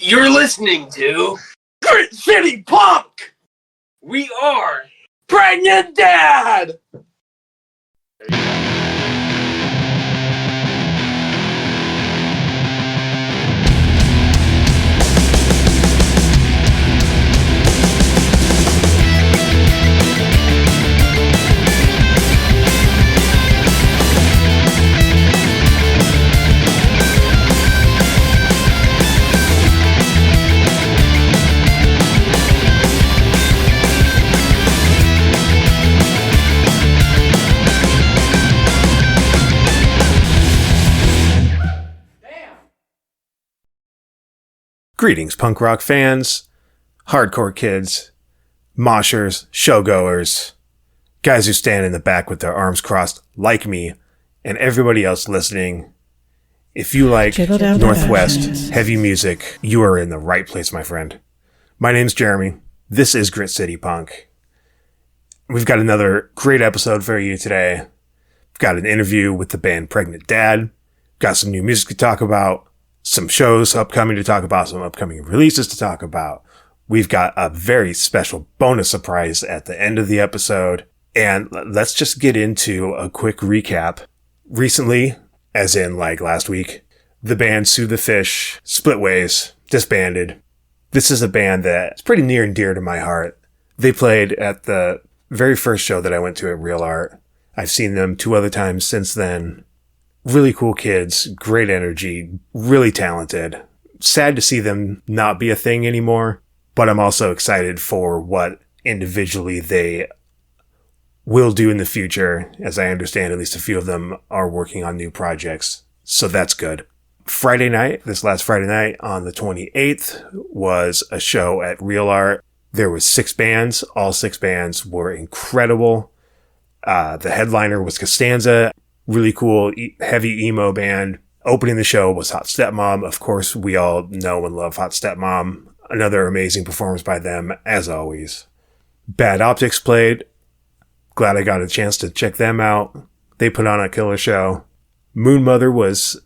You're listening to Grit City Punk! We are Pregnant Dad! Greetings, punk rock fans, hardcore kids, moshers, showgoers, guys who stand in the back with their arms crossed like me, and everybody else listening. If you like Northwest heavy music, you are in the right place, my friend. My name's Jeremy. This is Grit City Punk. We've got another great episode for you today. We've got an interview with the band Pregnant Dad. Got some new music to talk about. Some shows upcoming to talk about, some upcoming releases to talk about. We've got a very special bonus surprise at the end of the episode. And let's just get into a quick recap. Recently, as in like last week, the band Sue the Fish split ways, disbanded. This is a band that's pretty near and dear to my heart. They played at the very first show that I went to at Real Art. I've seen them 2 other times since then. Really cool kids, great energy, really talented. Sad to see them not be a thing anymore, but I'm also excited for what individually they will do in the future. As I understand, at least a few of them are working on new projects, so that's good. Friday night, this last Friday night on the 28th, was a show at Real Art. There was 6 bands. All 6 bands were incredible. The headliner was Costanza. Really cool, heavy emo band. Opening the show was Hot Stepmom. Of course, we all know and love Hot Stepmom. Another amazing performance by them, as always. Bad Optics played. Glad I got a chance to check them out. They put on a killer show. Moon Mother was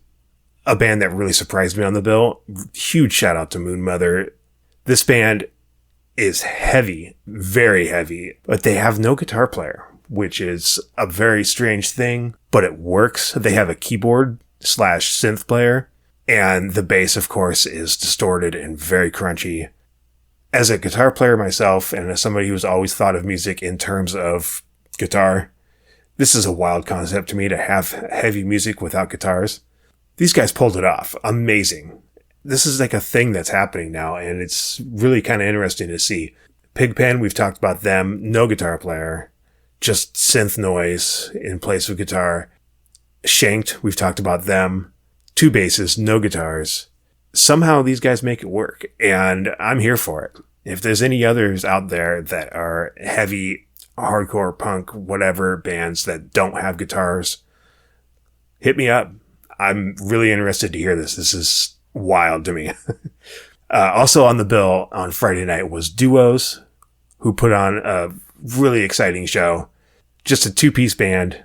a band that really surprised me on the bill. Huge shout out to Moon Mother. This band is heavy, very heavy, but they have no guitar player, which is a very strange thing, but it works. They have a keyboard / synth player, and the bass, of course, is distorted and very crunchy. As a guitar player myself, and as somebody who's always thought of music in terms of guitar, this is a wild concept to me to have heavy music without guitars. These guys pulled it off. Amazing. This is like a thing that's happening now, and it's really kind of interesting to see. Pigpen, we've talked about them. No guitar player. Just synth noise in place of guitar. Shanked, we've talked about them. 2 basses, no guitars. Somehow these guys make it work, and I'm here for it. If there's any others out there that are heavy, hardcore, punk, whatever bands that don't have guitars, hit me up. I'm really interested to hear this. This is wild to me. Also on the bill on Friday night was Duos, who put on a really exciting show. Just a 2-piece band,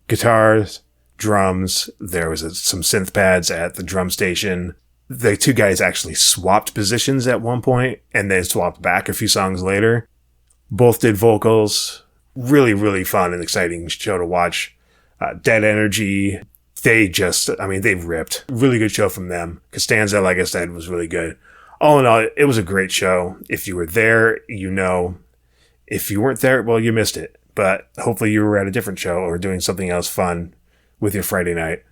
guitars, drums. There was some synth pads at the drum station. The 2 guys actually swapped positions at one point and then swapped back a few songs later. Both did vocals. Really, really fun and exciting show to watch. Dead Energy. They ripped. Really good show from them. Costanza, like I said, was really good. All in all, it was a great show. If you were there, you know. If you weren't there, well, you missed it. But hopefully you were at a different show or doing something else fun with your Friday night.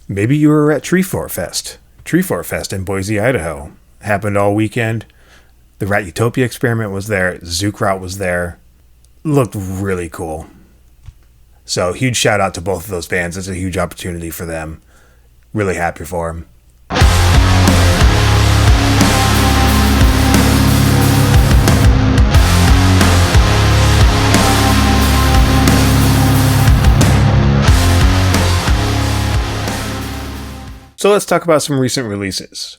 Maybe you were at Treefort Fest. Treefort Fest in Boise, Idaho. Happened all weekend. The Rat Utopia experiment was there. Zookraut was there. Looked really cool. So huge shout out to both of those bands. It's a huge opportunity for them. Really happy for them. So let's talk about some recent releases.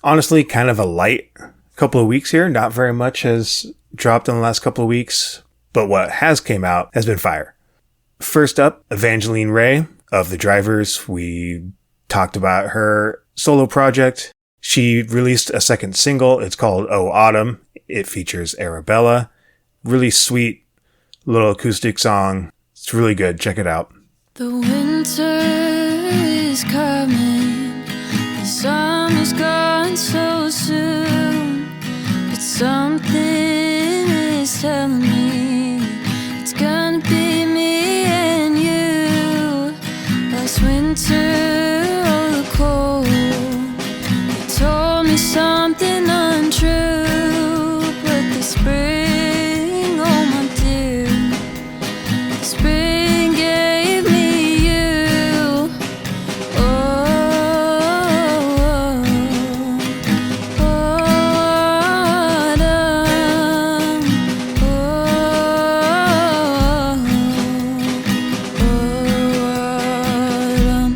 Honestly, kind of a light couple of weeks here. Not very much has dropped in the last couple of weeks, but what has came out has been fire. First up, Evangeline Rae of The Drivers. We talked about her solo project. She released a second single. It's called Oh Autumn. It features Arabella. Really sweet little acoustic song. It's really good. Check it out. The winter is coming. The summer's gone so soon. But something is telling me it's gonna be me and you. Last winter, oh the cold, you told me something untrue. But the spring, oh my dear, the spring gave me you. Oh, autumn, autumn.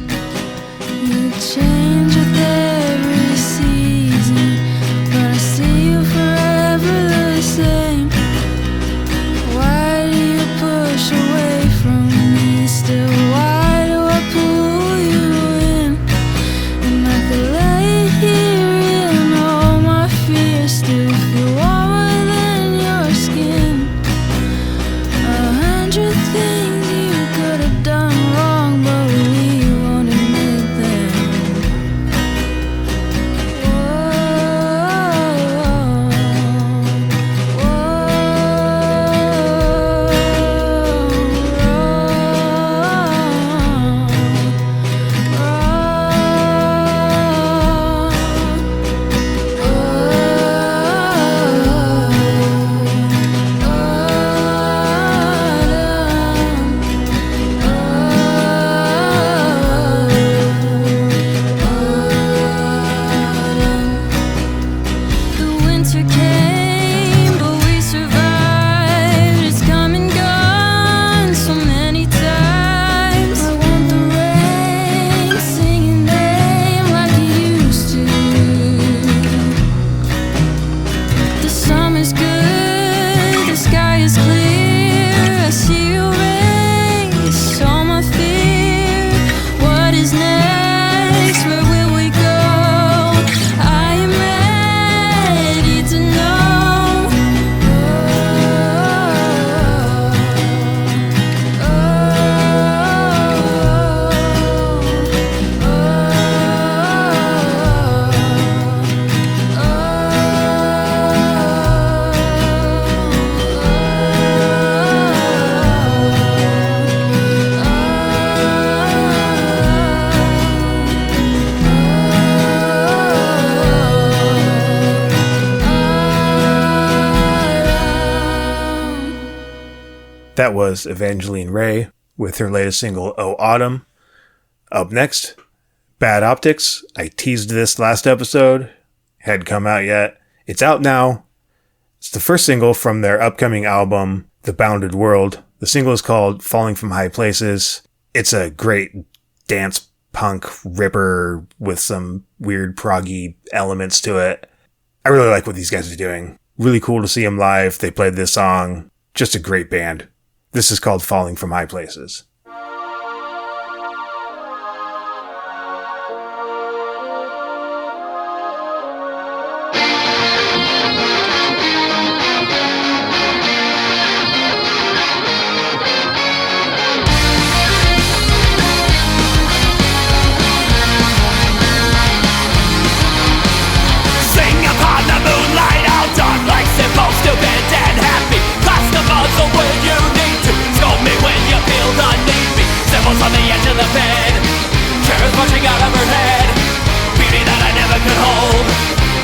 You change with every season, but I see you forever the same. Why do you push away from me still? Why do I pull you in? And I could lay here in all my fears, still feel warmer than your skin. 100 things you could have done wrong, but we won't admit them. The winter came, but we survived. It's come and gone so many times. I want the rain singing name like it used to. The summer's good, the sky is clear. I see your rays, all my fear. What is next? Where will we go? I am ready to know. That was Evangeline Rae with her latest single, Oh Autumn. Up next, Bad Optics. I teased this last episode. Hadn't come out yet. It's out now. It's the first single from their upcoming album, The Bounded World. The single is called Falling from High Places. It's a great dance punk ripper with some weird proggy elements to it. I really like what these guys are doing. Really cool to see them live. They played this song. Just a great band. This is called Falling from High Places. Sing upon the moonlight, all dark like simple, stupid and happy. Pass the muzzle when you need to. Scold me when you feel the need be. Symbols on the edge of the bed. Chairs marching out of her head. Beauty that I never could hold.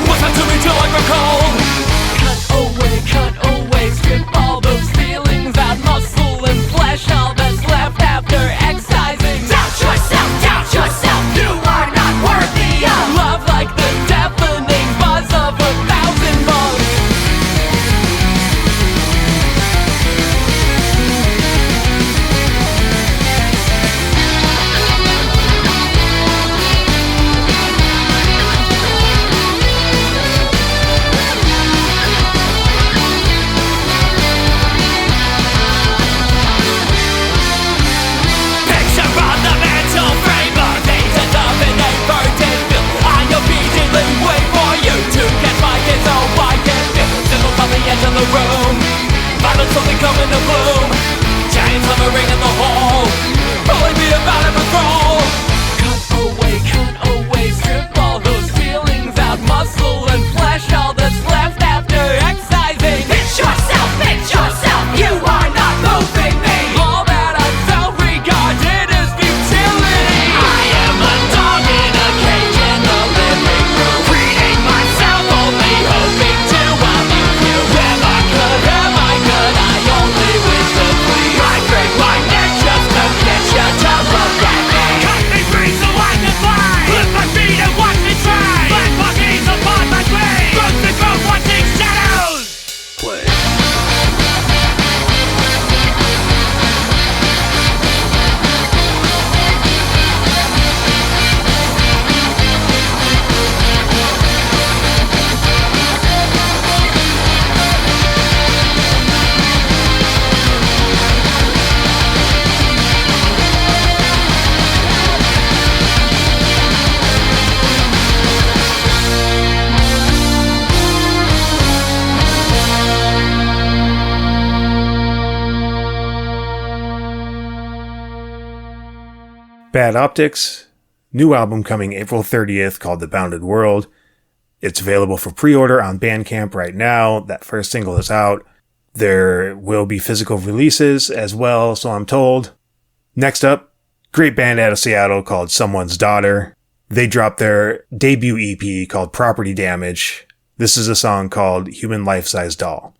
Was meant to be till I grow cold. Cut away, strip all those feelings out. Muscle and flesh, all that's left after excising. Doubt yourself, you are not worthy of love like the deafening buzz of 1,000 bugs. Bad Optics, new album coming April 30th called The Bounded World. It's available for pre-order on Bandcamp right now. That first single is out. There will be physical releases as well, so I'm told. Next up, great band out of Seattle called Someone's Daughter. They dropped their debut EP called Property Damage. This is a song called Human Life-Size Doll.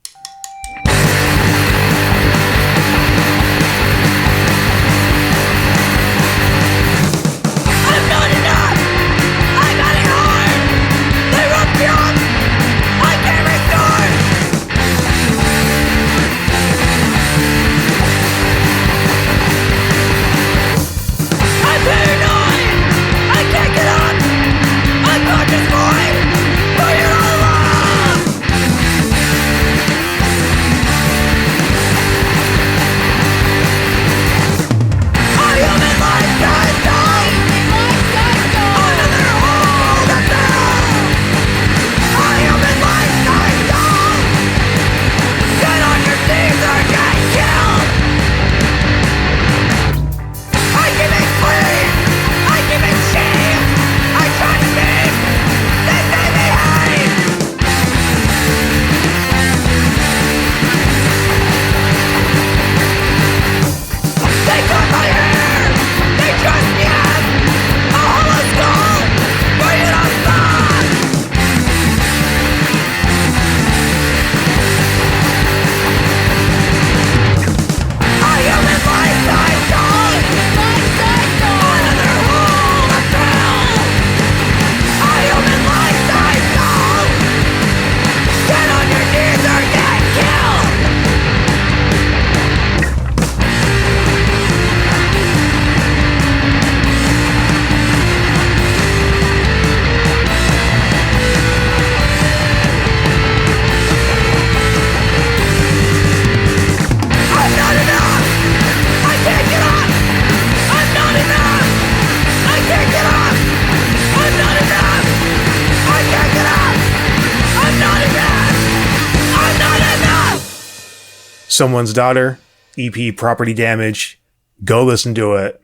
Someone's Daughter, EP Property Damage. Go listen to it.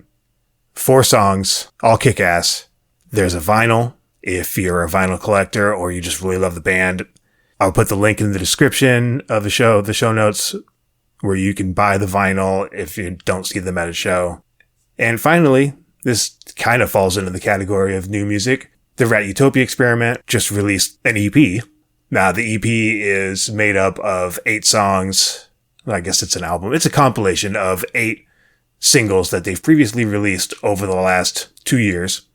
4 songs, all kick ass. There's a vinyl if you're a vinyl collector or you just really love the band. I'll put the link in the description of the show notes, where you can buy the vinyl if you don't see them at a show. And finally, this kind of falls into the category of new music. The Rat Utopia Experiment just released an EP. Now, the EP is made up of 8 songs. I guess it's an album. It's a compilation of 8 singles that they've previously released over the last 2 years.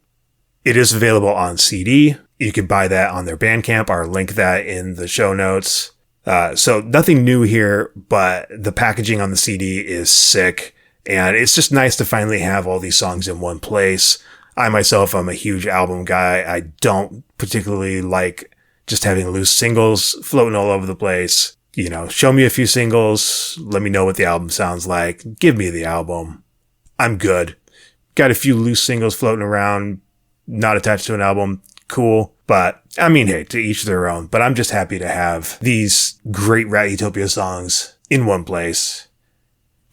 It is available on CD. You can buy that on their Bandcamp. I'll link that in the show notes. So nothing new here, but the packaging on the CD is sick. And it's just nice to finally have all these songs in one place. I myself am a huge album guy. I don't particularly like just having loose singles floating all over the place. You know, show me a few singles. Let me know what the album sounds like. Give me the album. I'm good. Got a few loose singles floating around, not attached to an album. Cool. But I mean, hey, to each their own. But I'm just happy to have these great Rat Utopia songs in one place.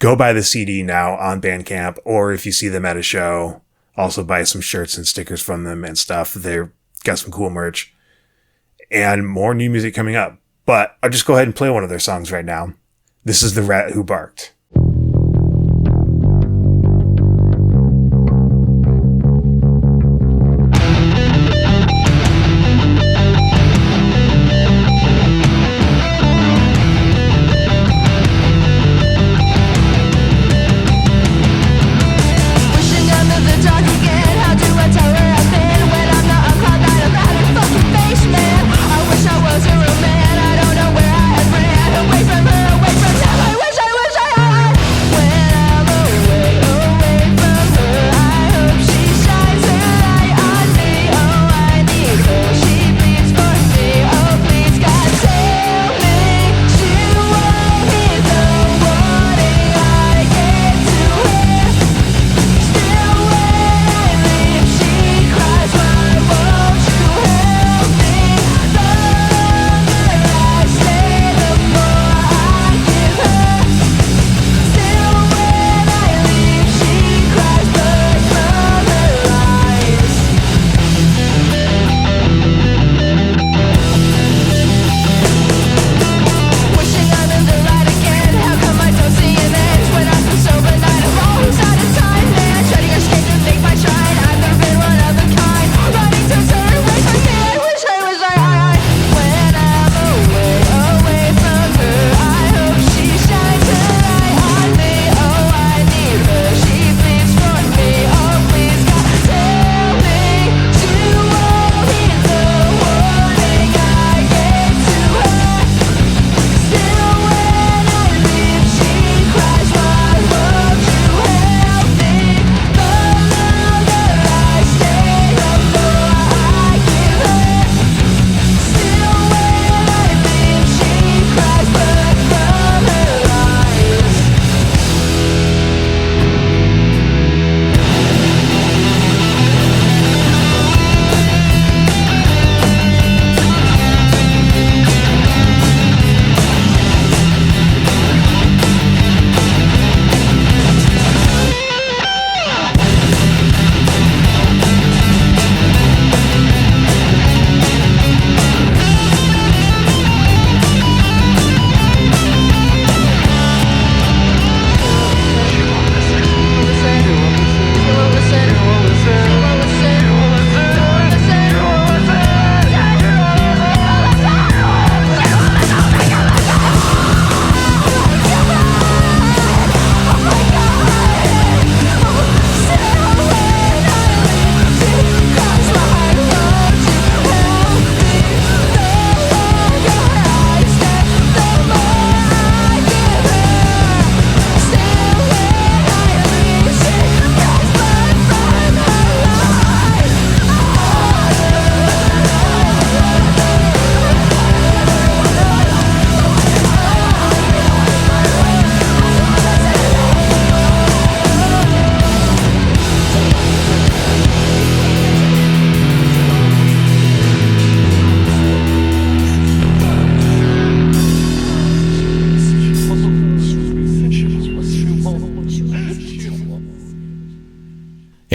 Go buy the CD now on Bandcamp, or if you see them at a show, also buy some shirts and stickers from them and stuff. They've got some cool merch and more new music coming up. But I'll just go ahead and play one of their songs right now. This is The Rat Who Barked. I wish I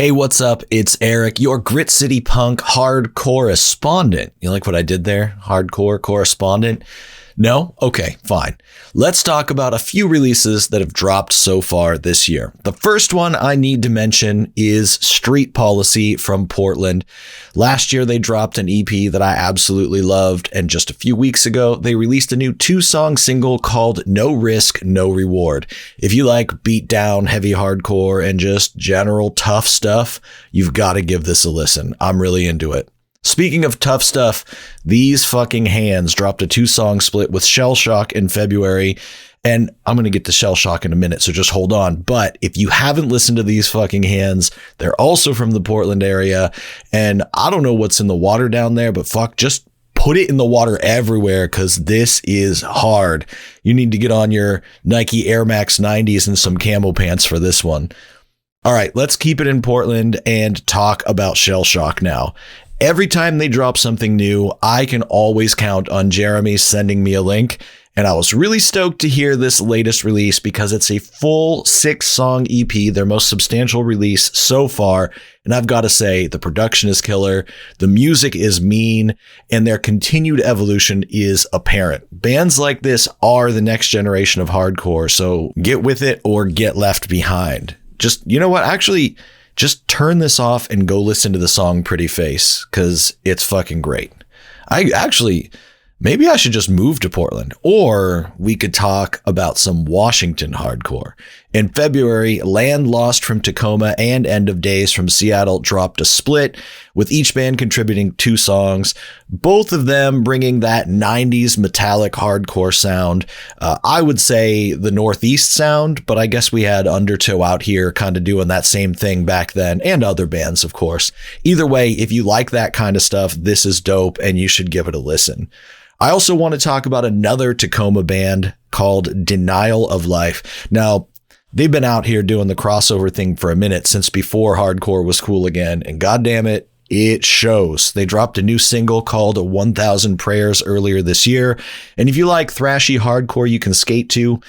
Hey, what's up? It's Erik, your Grit City Punk Hardcorrespondent. You like what I did there? Hardcore correspondent? No? Okay, fine. Let's talk about a few releases that have dropped so far this year. The first one I need to mention is Street Policy from Portland. Last year, they dropped an EP that I absolutely loved, and just a few weeks ago, they released a new 2-song single called No Risk, No Reward. If you like beat down, heavy hardcore, and just general tough stuff, you've got to give this a listen. I'm really into it. Speaking of tough stuff, these fucking hands dropped a 2-song split with Shell Shock in February, and I'm going to get to Shell Shock in a minute, so just hold on. But if you haven't listened to these fucking hands, they're also from the Portland area, and I don't know what's in the water down there, but fuck, just put it in the water everywhere, because this is hard. You need to get on your Nike Air Max 90s and some camo pants for this one. All right, let's keep it in Portland and talk about Shell Shock now. Every time they drop something new, I can always count on Jeremy sending me a link, and I was really stoked to hear this latest release because it's a full 6-song EP, their most substantial release so far, and I've got to say, the production is killer, the music is mean, and their continued evolution is apparent. Bands like this are the next generation of hardcore, so get with it or get left behind. Just, you know what, actually, just turn this off and go listen to the song Pretty Face, because it's fucking great. Maybe I should just move to Portland, or we could talk about some Washington hardcore. In February, Land Lost from Tacoma and End of Days from Seattle dropped a split, with each band contributing 2 songs, both of them bringing that 90s metallic hardcore sound. I would say the Northeast sound, but I guess we had Undertow out here kind of doing that same thing back then, and other bands, of course. Either way, if you like that kind of stuff, this is dope, and you should give it a listen. I also want to talk about another Tacoma band called Denial of Life. Now, they've been out here doing the crossover thing for a minute, since before hardcore was cool again, and goddamn it, it shows. They dropped a new single called 1000 Prayers earlier this year, and if you like thrashy hardcore you can skate to,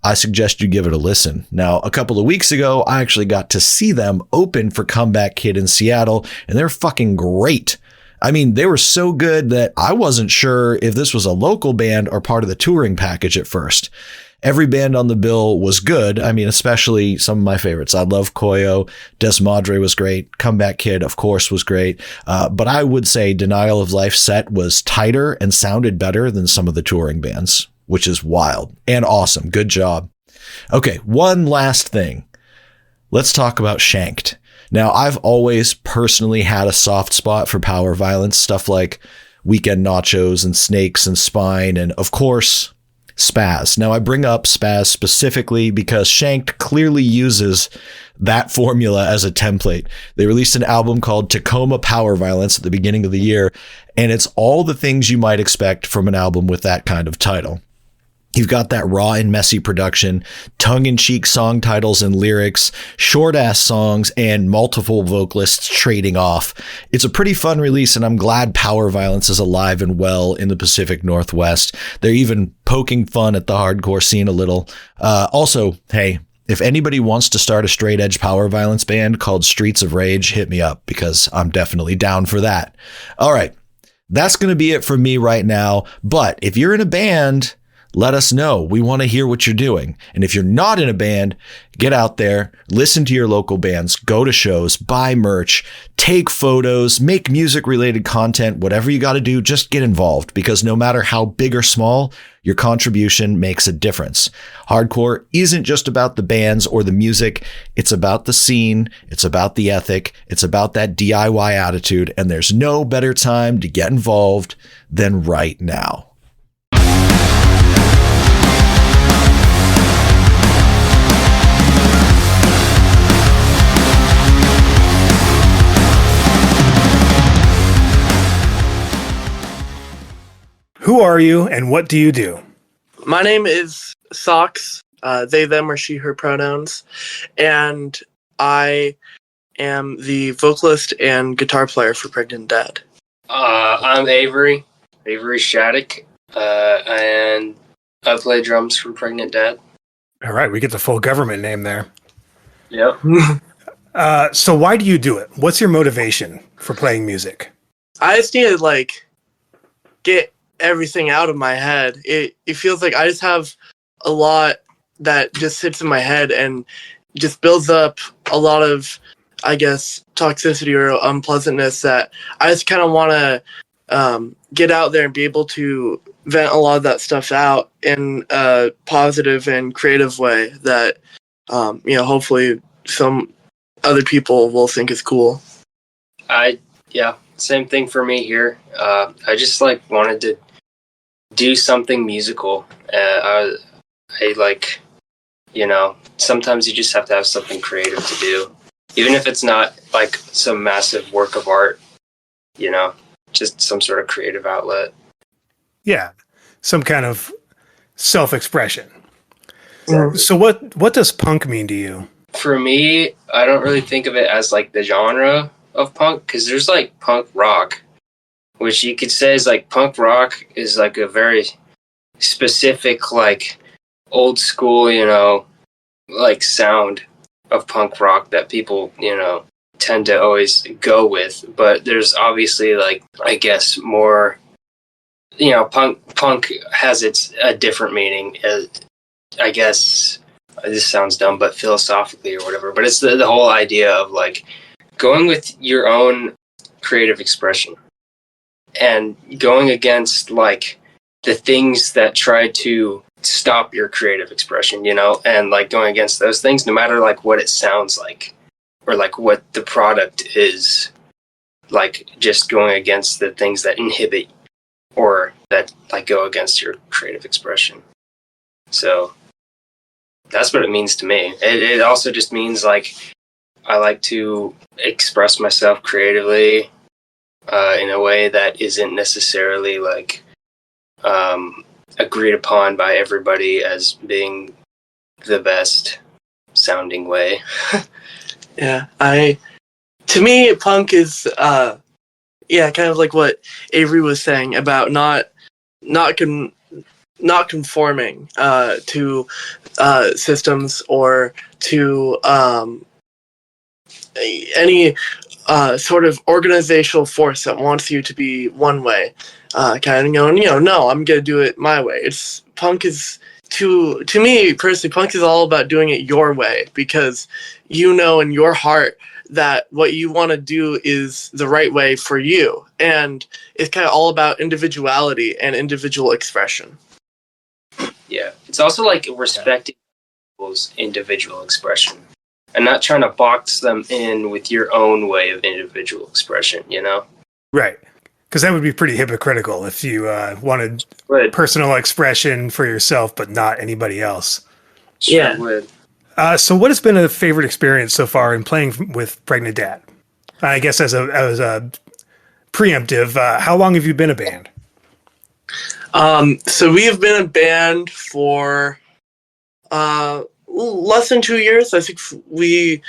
I suggest you give it a listen. Now, a couple of weeks ago, I actually got to see them open for Comeback Kid in Seattle, and they're fucking great. I mean, they were so good that I wasn't sure if this was a local band or part of the touring package at first. Every band on the bill was good. I mean, especially some of my favorites. I love Koyo. Des Madre was great. Comeback Kid, of course, was great. But I would say Denial of Life set was tighter and sounded better than some of the touring bands, which is wild and awesome. Good job. Okay, one last thing. Let's talk about Shanked. Now, I've always personally had a soft spot for power violence, stuff like Weekend Nachos and Snakes and Spine, and of course, Spaz. Now, I bring up Spaz specifically because Shanked clearly uses that formula as a template. They released an album called Tacoma Power Violence at the beginning of the year, and it's all the things you might expect from an album with that kind of title. You've got that raw and messy production, tongue-in-cheek song titles and lyrics, short-ass songs, and multiple vocalists trading off. It's a pretty fun release, and I'm glad power violence is alive and well in the Pacific Northwest. They're even poking fun at the hardcore scene a little. Also, hey, if anybody wants to start a straight-edge power violence band called Streets of Rage, hit me up, because I'm definitely down for that. All right, that's going to be it for me right now, but if you're in a band, let us know. We want to hear what you're doing. And if you're not in a band, get out there, listen to your local bands, go to shows, buy merch, take photos, make music-related content, whatever you got to do, just get involved, because no matter how big or small, your contribution makes a difference. Hardcore isn't just about the bands or the music. It's about the scene. It's about the ethic. It's about that DIY attitude. And there's no better time to get involved than right now. Who are you and what do you do? My name is Socks, they, them, or she, her pronouns, and I am the vocalist and guitar player for Pregnant Dad. I'm Avery Shattuck, and I play drums for Pregnant Dad. All right, we get the full government name there. Yep. So why do you do it? What's your motivation for playing music? I just need to like get everything out of my head. It feels like I just have a lot that just sits in my head and just builds up a lot of, I guess, toxicity or unpleasantness that I just kind of want to get out there and be able to vent a lot of that stuff out in a positive and creative way that, hopefully some other people will think is cool. Same thing for me here. I just like wanted to do something musical. I like, sometimes you just have to have something creative to do, even if it's not like some massive work of art, just some sort of creative outlet. Yeah, some kind of self-expression. Mm. So what does punk mean to you? For me, I don't really think of it as like the genre of punk, because there's like punk rock, which you could say is like punk rock is like a very specific, like old school, like sound of punk rock that people, tend to always go with. But there's obviously like, I guess, more, punk has a different meaning. I guess this sounds dumb, but philosophically or whatever. But it's the whole idea of like going with your own creative expression and going against like the things that try to stop your creative expression, and like going against those things, no matter like what it sounds like or like what the product is, like just going against the things that inhibit or that like go against your creative expression. So that's what it means to me. It also just means like I like to express myself creatively in a way that isn't necessarily like agreed upon by everybody as being the best sounding way. Yeah, to me, punk is kind of like what Avery was saying about not conforming to systems or to any sort of organizational force that wants you to be one way. Kind of going, no, I'm gonna do it my way. Punk is to me personally, punk is all about doing it your way, because in your heart that what you want to do is the right way for you, and it's kind of all about individuality and individual expression. Yeah, it's also like respecting people's individual expression and not trying to box them in with your own way of individual expression, Right. Because that would be pretty hypocritical if you wanted personal expression for yourself, but not anybody else. Sure would. So what has been a favorite experience so far in playing with Pregnant Dad? I guess as a preemptive, how long have you been a band? So we have been a band for less than 2 years. I think we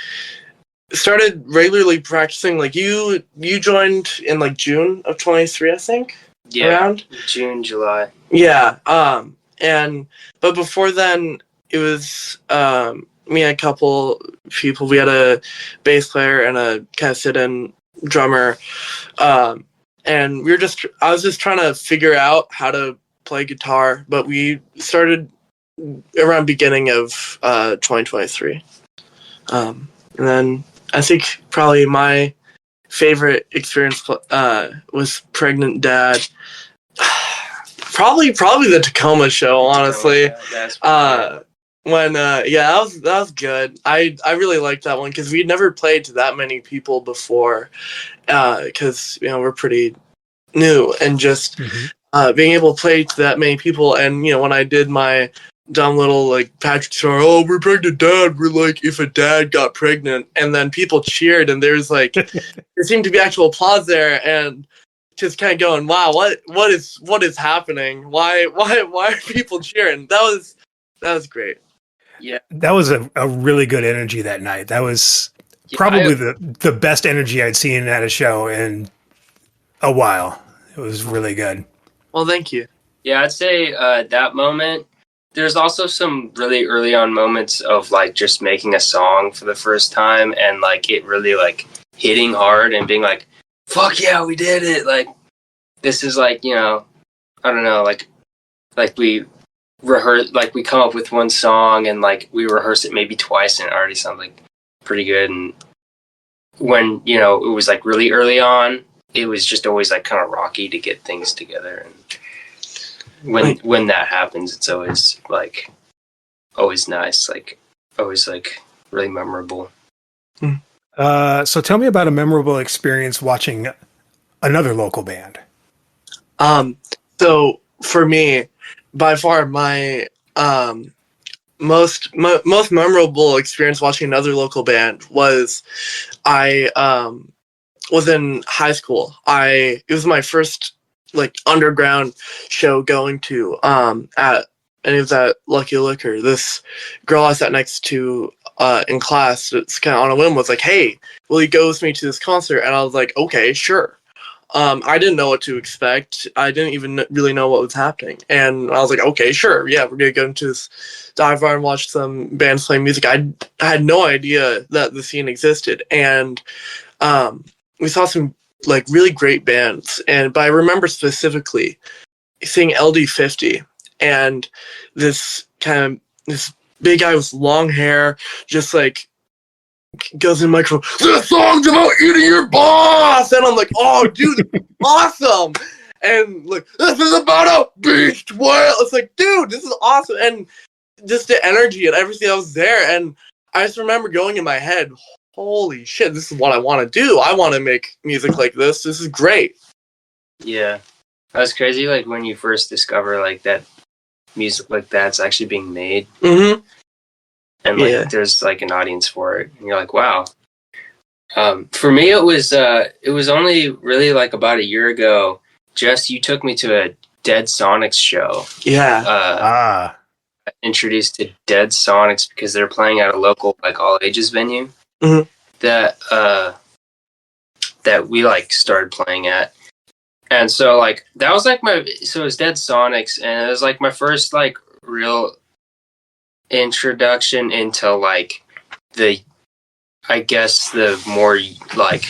started regularly practicing. Like you joined in like June of 23, I think. Yeah, around June, July. Yeah. But before then, it was me and a couple people. We had a bass player and a kind of sit-in drummer. And I was just trying to figure out how to play guitar, but we started around beginning of 2023. And then I think probably my favorite experience was Pregnant Dad. Probably the Tacoma show, honestly. That was good. I really liked that one because we'd never played to that many people before. Because we're pretty new, and just being able to play to that many people. And when I did my dumb little like Patrick Star, oh, we're pregnant dad, we're like if a dad got pregnant, and then people cheered, and there's like there seemed to be actual applause there, and just kind of going, wow, what is happening? Why are people cheering? That was great. Yeah, that was a really good energy that night. That was probably the best energy I'd seen at a show in a while. It was really good. Well, thank you. Yeah, I'd say that moment there's also some really early on moments of like just making a song for the first time and like it really like hitting hard and being like, fuck yeah, we did it. Like, this is like, you know, I don't know, like we rehearse, like we come up with one song and like we rehearse it maybe twice and it already sounds like pretty good. And when, you know, it was like really early on, it was just always like kind of rocky to get things together. And when that happens, it's always like always nice, like always like really memorable. So tell me about a memorable experience watching another local band. So for me, by far my most memorable experience watching another local band was I was in high school. It was my first like underground show going to and it was at Lucky Liquor. This girl I sat next to in class, it's kind of on a whim, was like, "Hey, will you go with me to this concert?" And I was like, "Okay, sure." I didn't know what to expect. I didn't even really know what was happening. And I was like, okay, sure. Yeah, we're going to go into this dive bar and watch some bands play music. I had no idea that the scene existed. And we saw some like really great bands. But I remember specifically seeing LD50 and this big guy with long hair, just like goes in the microphone, "This song's about eating your boss!" And I'm like, oh, dude, awesome! And like, "This is about a beast whale!" It's like, dude, this is awesome! And just the energy and everything that was there. And I just remember going in my head, holy shit, this is what I want to do. I want to make music like this. This is great. Yeah. That's crazy, like when you first discover like that music like that's actually being made. Mm-hmm. And like there's like an audience for it, and you're like, wow. For me, it was only really like about a year ago. Jess, you took me to a Dead Sonics show. Yeah. Introduced to Dead Sonics because they're playing at a local like all ages venue. Mm-hmm. that we like started playing at. And so like that was like it was Dead Sonics, and it was like my first like real introduction into like I guess the more like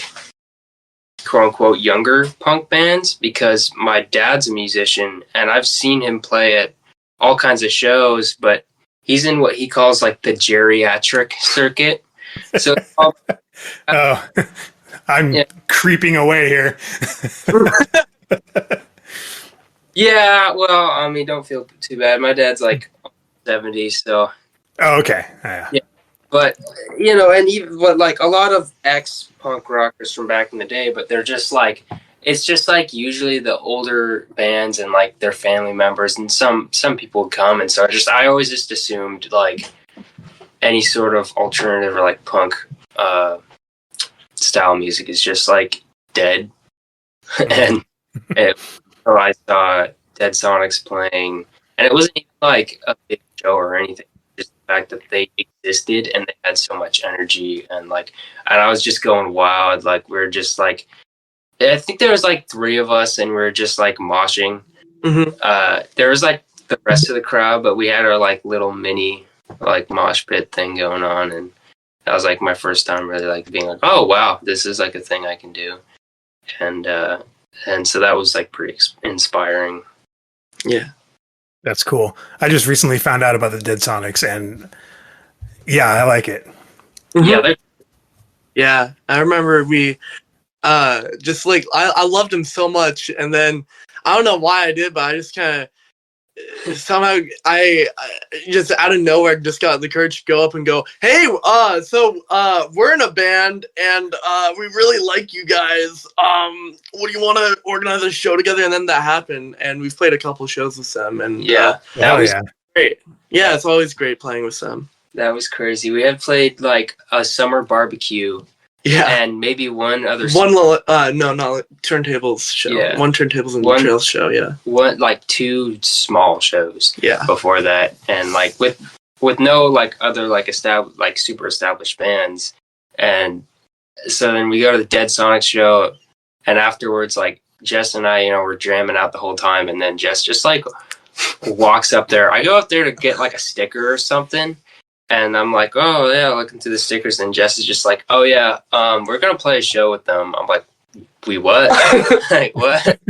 quote unquote younger punk bands, because my dad's a musician and I've seen him play at all kinds of shows, but he's in what he calls like the geriatric circuit. So I'm creeping away here. Yeah, well, I mean, don't feel too bad. My dad's like 70, so. Oh, okay. Yeah. But, you know, and even like a lot of ex-punk rockers from back in the day, but they're just like, it's just like usually the older bands and like their family members, and some people would come, and so I always just assumed like any sort of alternative or like punk style music is just like dead. And so I saw Dead Sonics playing, and it wasn't even like a big show or anything. Just the fact that they existed and they had so much energy, and I was just going wild. Like we're just like, I think there was like 3 of us, and we were just like moshing. Mm-hmm. There was like the rest of the crowd, but we had our like little mini like mosh pit thing going on, and that was like my first time really like being like, oh wow, this is like a thing I can do, and so that was like pretty inspiring. Yeah. That's cool. I just recently found out about the Dead Sonics, and yeah, I like it. Mm-hmm. Yeah, I remember we just like I loved him so much, and then I don't know why I did, but I just kind of somehow I just out of nowhere just got the courage to go up and go, "Hey, so we're in a band and we really like you guys. What do you want to organize a show together?" And then that happened, and we've played a couple shows with them, and that was great. Yeah, it's always great playing with them. That was crazy. We had played like a summer barbecue. Yeah, and maybe one other turntables show. Yeah. One turntables and trails show. Yeah, one like 2 small shows. Yeah, before that, and like with no like other like super established bands, and so then we go to the Dead Sonics show, and afterwards like Jess and I, you know, we're jamming out the whole time, and then Jess just like walks up there. I go up there to get like a sticker or something. And I'm like, oh yeah, looking through the stickers. And Jess is just like, oh yeah, we're going to play a show with them. I'm like, we what? Like, what?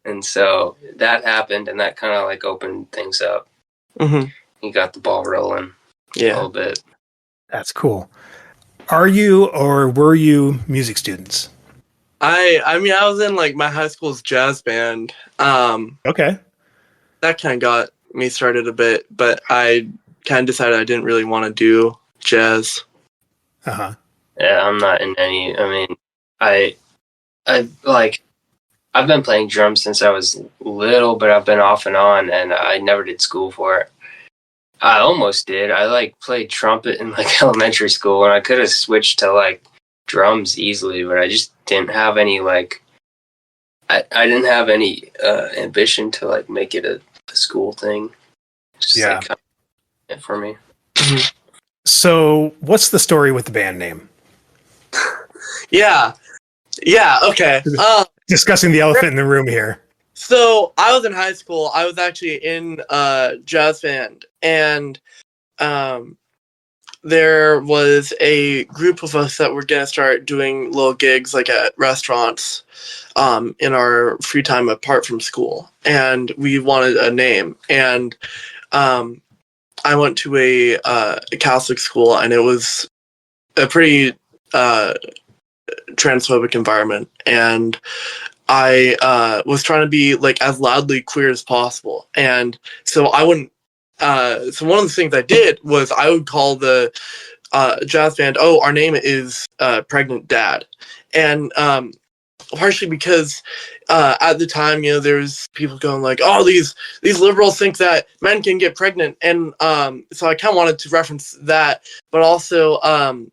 And so that happened, and that kind of like opened things up. Mm-hmm. He got the ball rolling a little bit. That's cool. Are you or were you music students? I mean, I was in like my high school's jazz band. Okay. That kind of got me started a bit, but I kind of decided I didn't really want to do jazz. Uh-huh. Yeah, I'm not in any. I mean, I've been playing drums since I was little, but I've been off and on, and I never did school for it. I almost did. I like played trumpet in like elementary school, and I could have switched to like drums easily, but I just didn't have any like. I didn't have any ambition to like make it a school thing. It's just, like, kind of it for me. So, what's the story with the band name? Yeah. Okay. Discussing the elephant in the room here. So I was in high school. I was actually in a jazz band, and there was a group of us that were gonna start doing little gigs like at restaurants in our free time apart from school, and we wanted a name. And I went to a Catholic school, and it was a pretty transphobic environment, and I was trying to be like as loudly queer as possible. And so I wouldn't so one of the things I did was I would call the jazz band, our name is Pregnant Dad. And partially because at the time, there's people going like, these liberals think that men can get pregnant. And so I kind of wanted to reference that. But also,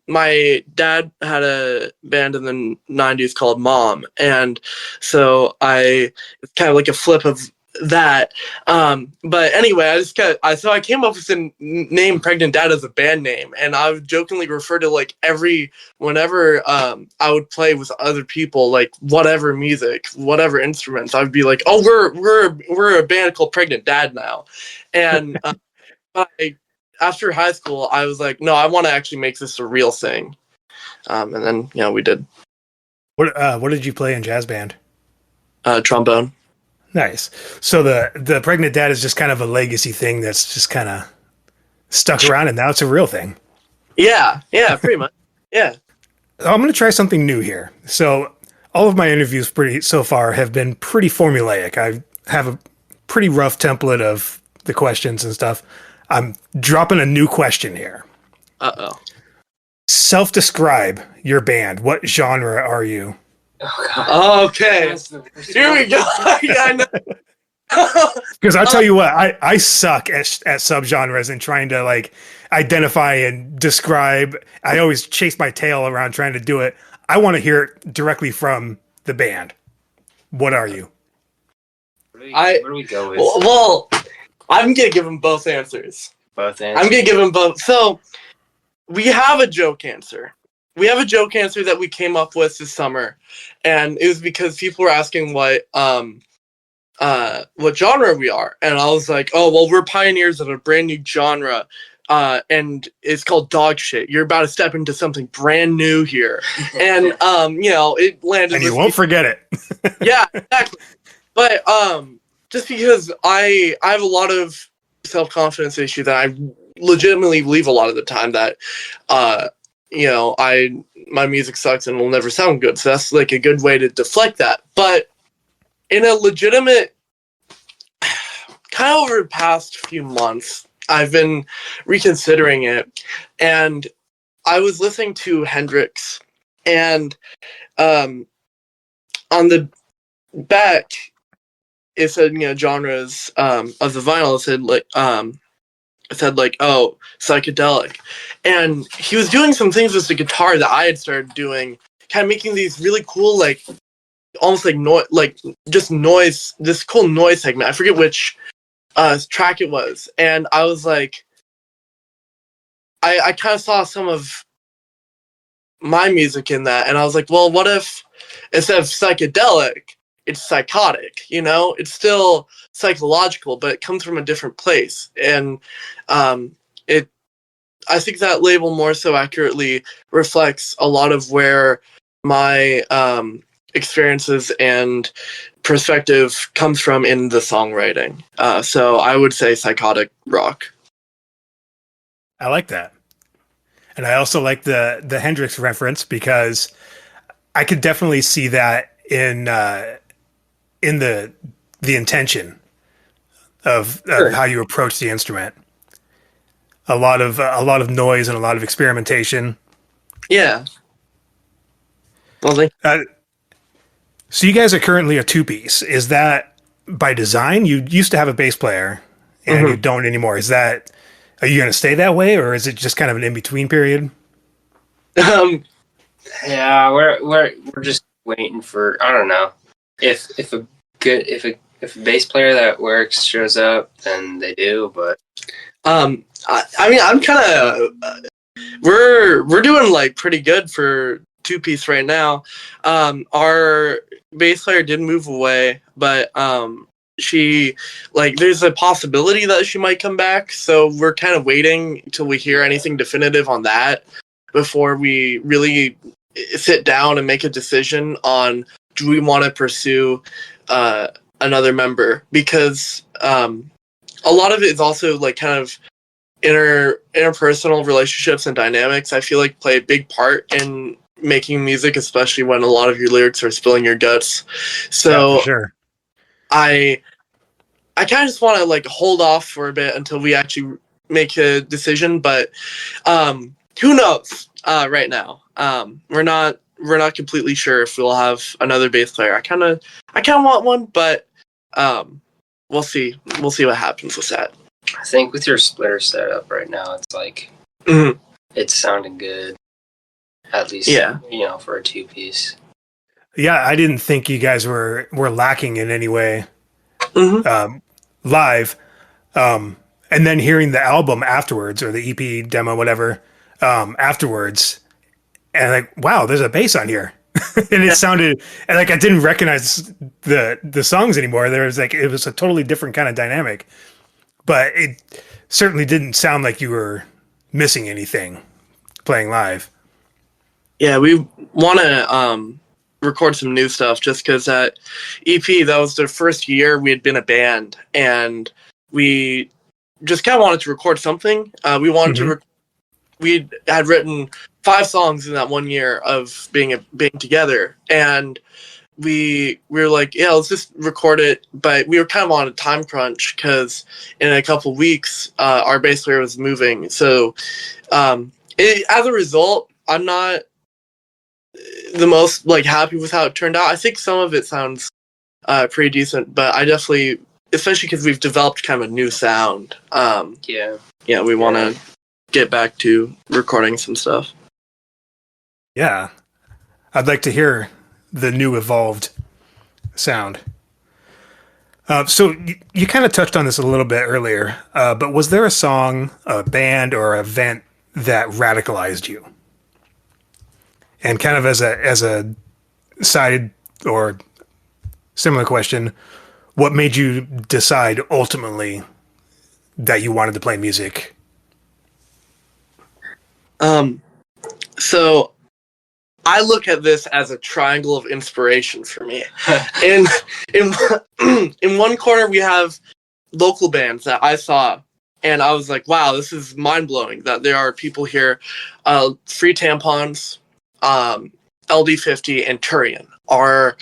my dad had a band in the 90s called Mom. And so it's kind of like a flip of that. But anyway, I came up with the name Pregnant Dad as a band name, and I would jokingly refer to like whenever I would play with other people, like whatever music, whatever instruments, I would be like, we're a band called Pregnant Dad now. And after high school, I was like, no, I want to actually make this a real thing. And then we did. What did you play in jazz band? Trombone. Nice. So the Pregnant Dad is just kind of a legacy thing that's just kind of stuck around, and now it's a real thing. Yeah, pretty much. Yeah. I'm going to try something new here. So all of my interviews so far have been pretty formulaic. I have a pretty rough template of the questions and stuff. I'm dropping a new question here. Uh-oh. Self-describe your band. What genre are you? Oh, God. Okay. Here we go. I know. Because I'll tell you what, I suck at subgenres and trying to like identify and describe. I always chase my tail around trying to do it. I want to hear it directly from the band. What are you? Where do we go with? Well, I'm going to give them both answers. Both answers? I'm going to give them both. So, we have a joke answer. We have a joke answer that we came up with this summer, and it was because people were asking what genre we are, and I was like, we're pioneers of a brand new genre, and it's called dog shit. You're about to step into something brand new here, and it landed. And you won't forget it. Yeah, exactly. But just because I have a lot of self-confidence issue that I legitimately believe a lot of the time that my music sucks and will never sound good. So that's like a good way to deflect that. But in a legitimate, kind of over the past few months, I've been reconsidering it. And I was listening to Hendrix, and on the back, it said, genres of the vinyl. It said psychedelic. And he was doing some things with the guitar that I had started doing, kind of making these really cool, like, almost like noise, like just noise, this cool noise segment. I forget which track it was. And I was like, I kind of saw some of my music in that. And I was like, well, what if instead of psychedelic, it's psychotic, you know? It's still psychological, but it comes from a different place. And I think that label more so accurately reflects a lot of where my experiences and perspective comes from in the songwriting. So I would say psychotic rock. I like that. And I also like the Hendrix reference, because I could definitely see that in the intention of how you approach the instrument. A lot of noise and a lot of experimentation. Yeah. Well, so you guys are currently a two-piece. Is that by design? You used to have a bass player, and you don't anymore. Are you going to stay that way, or is it just kind of an in-between period? Yeah, we're just waiting for, I don't know, if a bass player that works shows up, then they do. But I mean, I'm kind of we're doing like pretty good for two-piece right now. Our bass player did move away, but she, like, there's a possibility that she might come back, so we're kind of waiting until we hear anything definitive on that before we really sit down and make a decision on, do we want to pursue another member, because a lot of it is also like kind of interpersonal relationships and dynamics. I feel like play a big part in making music, especially when a lot of your lyrics are spilling your guts. So yeah, for sure. I kind of just want to like hold off for a bit until we actually make a decision, but who knows right now. We're not completely sure if we'll have another bass player. I kind of want one, but we'll see what happens with that. I think with your splitter setup right now, it's like it's sounding good. At least, for a two-piece. Yeah, I didn't think you guys were lacking in any way live. And then hearing the album afterwards, or the EP demo, whatever, afterwards, and like, wow, there's a bass on here. And it sounded, and like I didn't recognize the songs anymore. There was like, it was a totally different kind of dynamic. But it certainly didn't sound like you were missing anything playing live. Yeah, we want to record some new stuff, just because that EP, that was the first year we had been a band, and we just kind of wanted to record something. We wanted to. We had written 5 songs in that 1 year of being together, and we were like, yeah, let's just record it. But we were kind of on a time crunch, because in a couple weeks, our bass player was moving. So as a result, I'm not the most like happy with how it turned out. I think some of it sounds pretty decent, but I definitely, especially because we've developed kind of a new sound. We want to get back to recording some stuff. Yeah, I'd like to hear the new evolved sound. So you kind of touched on this a little bit earlier, but was there a song, a band, or an event that radicalized you? And kind of as a side or similar question, what made you decide ultimately that you wanted to play music? So I look at this as a triangle of inspiration for me. in one corner we have local bands that I saw, and I was like, wow, this is mind-blowing that there are people here. Free Tampons, LD50, and Turian are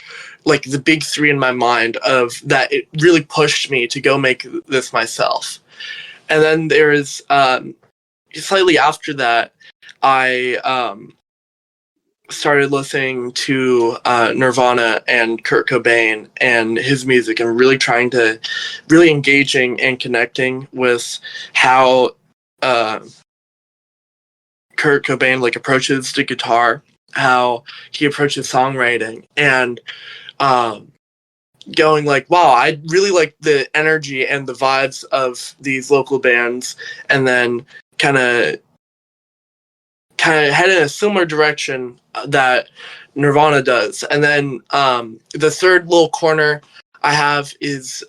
like the big 3 in my mind of that. It really pushed me to go make this myself. And then there is slightly after that, I started listening to Nirvana and Kurt Cobain and his music, and really engaging and connecting with how Kurt Cobain like approaches the guitar, how he approaches songwriting, and going like, wow, I really like the energy and the vibes of these local bands, and then kind of head in a similar direction that Nirvana does. And then the third little corner I have is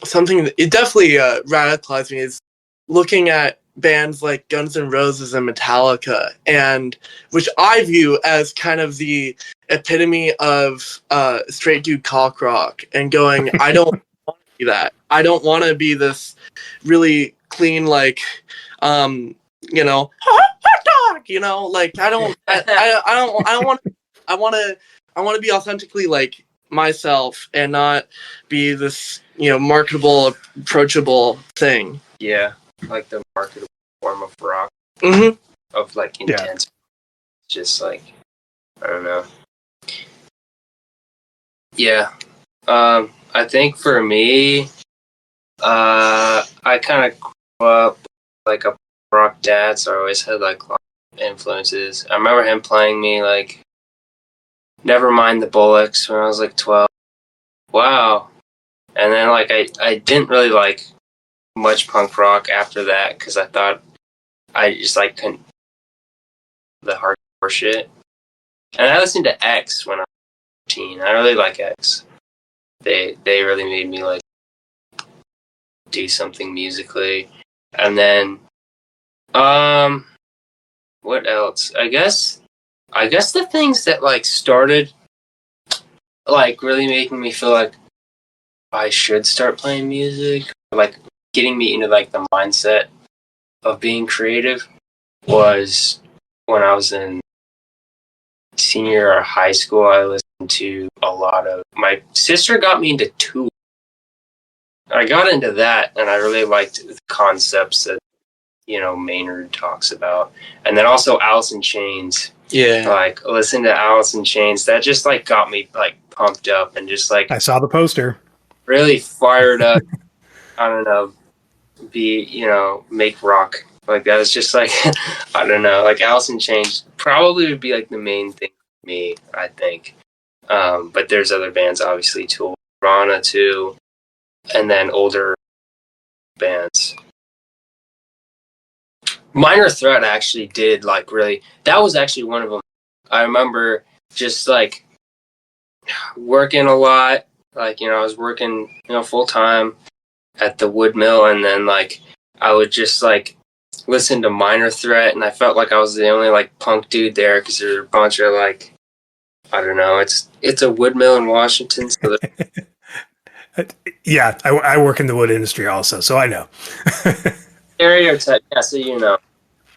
something that it definitely radicalized me, is looking at bands like Guns N' Roses and Metallica, and which I view as kind of the epitome of straight dude cock rock, and going, I don't want to be that. I don't want to be this really clean, like, hot dog, like I don't want. I want to be authentically like myself and not be this, marketable, approachable thing. Yeah, like the marketable form of rock, of like intense. Yeah. Just like, I don't know. Yeah, I think for me, I kind of grew up like a rock dad, so I always had like a lot of influences. I remember him playing me like Nevermind the Bullocks when I was like 12. Wow. And then like I didn't really like much punk rock after that because I thought I just like couldn't the hardcore shit. And I listened to X when I was 14. I really like X. They really made me like do something musically. And then what else? I guess the things that like started like really making me feel like I should start playing music, like getting me into like the mindset of being creative, was when I was in senior year of high school. I listened to a lot of, my sister got me into Tool. I got into that and I really liked the concepts that, Maynard talks about. And then also Alice in Chains. Yeah. Like, listen to Alice in Chains. That just like got me like pumped up and just like, I saw the poster. Really fired up. I don't know, make rock. Like that was just like, I don't know, like Alice in Chains probably would be like the main thing for me, I think. But there's other bands, obviously, Tool, Nirvana too, and then older bands. Minor Threat actually did like really, that was actually one of them. I remember just like working a lot, like, I was working, full time at the wood mill, and then like I would just like listen to Minor Threat, and I felt like I was the only like punk dude there because there's a bunch of like, I don't know, it's a wood mill in Washington, so yeah, I work in the wood industry also, so I know. Stereotype, yeah, so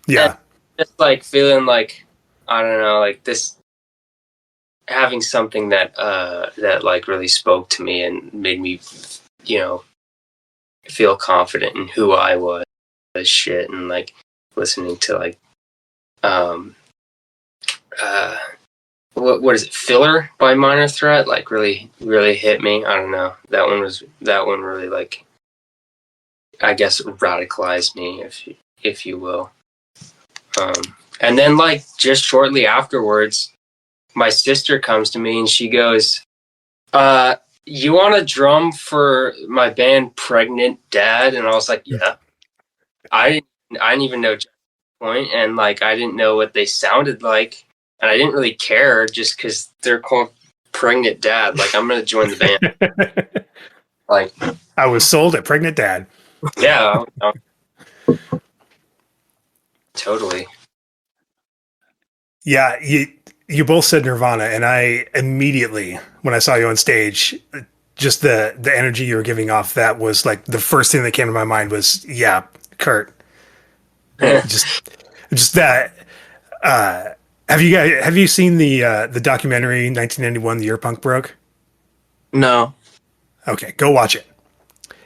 yeah, and just like feeling like, I don't know, like this, having something that like really spoke to me and made me feel confident in who I was as shit, and like listening to like what is it, Filler by Minor Threat, like really hit me. I don't know, that one really like, I guess, radicalized me, if you will. And then like just shortly afterwards, my sister comes to me and she goes, you want to drum for my band Pregnant Dad? And I was like, yeah. I didn't even know Jack's Point, and like I didn't know what they sounded like, and I didn't really care just because they're called Pregnant Dad. Like, I'm gonna join the band. Like, I was sold at Pregnant Dad. Yeah, totally. Yeah, you both said Nirvana, and I immediately, when I saw you on stage, just the energy you were giving off, that was like the first thing that came to my mind was, yeah, Kurt. just that. Have you seen the documentary 1991, The Year Punk Broke? No. Okay, go watch it.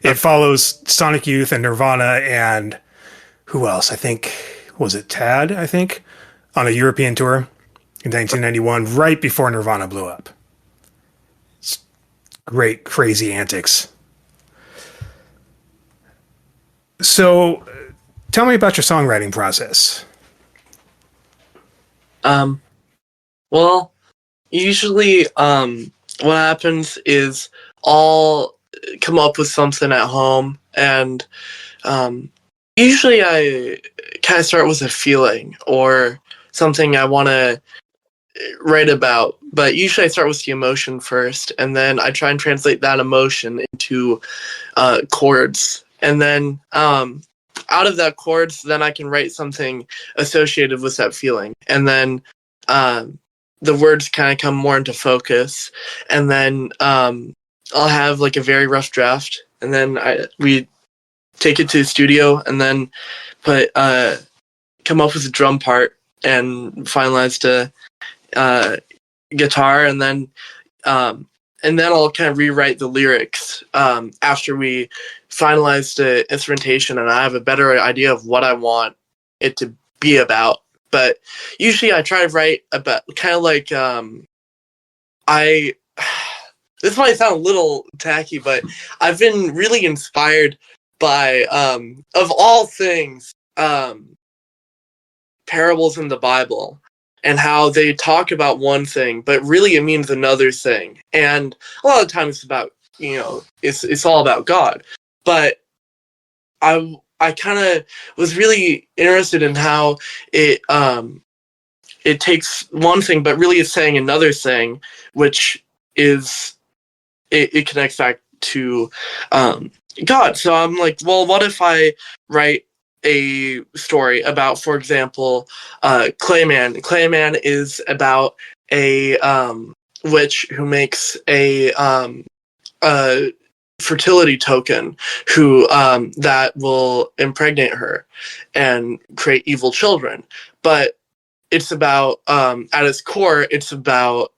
It follows Sonic Youth and Nirvana and who else? I think, was it Tad, I think, on a European tour in 1991, right before Nirvana blew up. It's great, crazy antics. So, tell me about your songwriting process. Well, usually, what happens is I'll come up with something at home, and usually I kind of start with a feeling or something I want to write about. But usually I start with the emotion first, and then I try and translate that emotion into chords. And then out of that chords, then I can write something associated with that feeling. And then the words kind of come more into focus. And then I'll have like a very rough draft. And then we take it to the studio and then come up with a drum part and finalize the guitar. And then I'll kind of rewrite the lyrics after we finalize the instrumentation and I have a better idea of what I want it to be about. But usually I try to write about kind of like this might sound a little tacky, but I've been really inspired by of all things parables in the Bible. And how they talk about one thing, but really it means another thing. And a lot of times it's about, it's all about God. But I kind of was really interested in how it takes one thing, but really it's saying another thing, which is it connects back to God. So I'm like, well, what if I write a story about, for example, Clayman. Clayman is about a witch who makes a fertility token who that will impregnate her and create evil children. But it's about at its core, it's about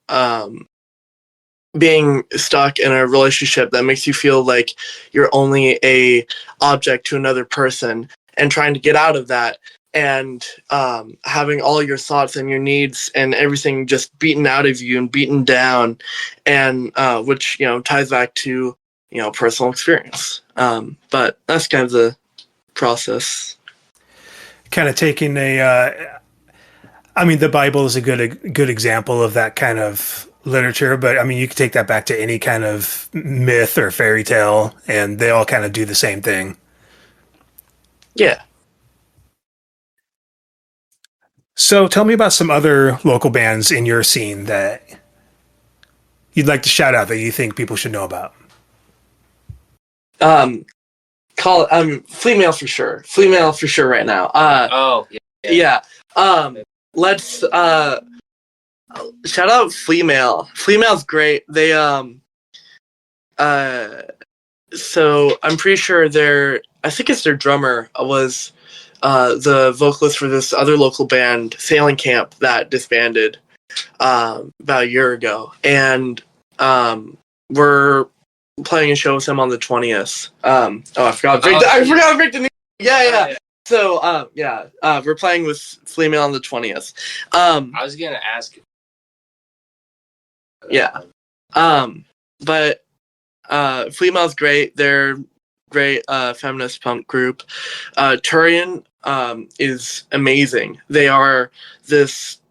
being stuck in a relationship that makes you feel like you're only a object to another person. And trying to get out of that and having all your thoughts and your needs and everything just beaten out of you and beaten down, and which, ties back to, personal experience. But that's kind of the process. Kind of taking the Bible is a good example of that kind of literature, but you could take that back to any kind of myth or fairy tale and they all kind of do the same thing. Yeah. So tell me about some other local bands in your scene that you'd like to shout out that you think people should know about. Flea Mail for sure. Flea Mail for sure right now. Yeah. Let's shout out Flea Mail. Flea Mail's great. They so I'm pretty sure I think it's their drummer was the vocalist for this other local band, Sailing Camp, that disbanded about a year ago. And we're playing a show with him on the 20th. I forgot. I forgot Victor. Yeah. So, we're playing with Flea Mail on the 20th. I was going to ask. Yeah. But Flea Mail's great. They're great feminist punk group. Turian is amazing. They are this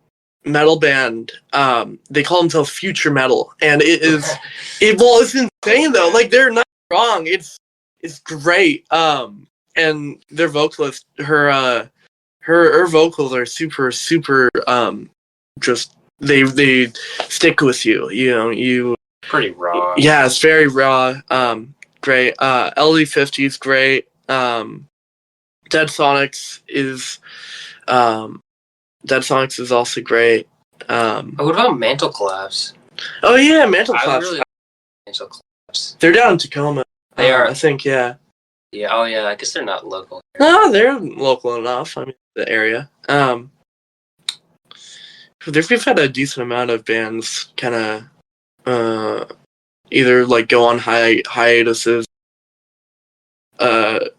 metal band. They call themselves future metal, and it's insane though. Like, they're not wrong. It's great. And their vocalist, her vocals are super just they stick with you. You pretty raw. Yeah, it's very raw. Great. LD50 is great. Dead Sonics is also great. What about Mantle Collapse? Oh yeah, Mantle Collapse. Really like Mantle Collapse. They're down in Tacoma. They are. I think, yeah. Yeah. Oh yeah. I guess they're not local. No, they're local enough. The area. We've had a decent amount of bands kind of either like go on hiatuses,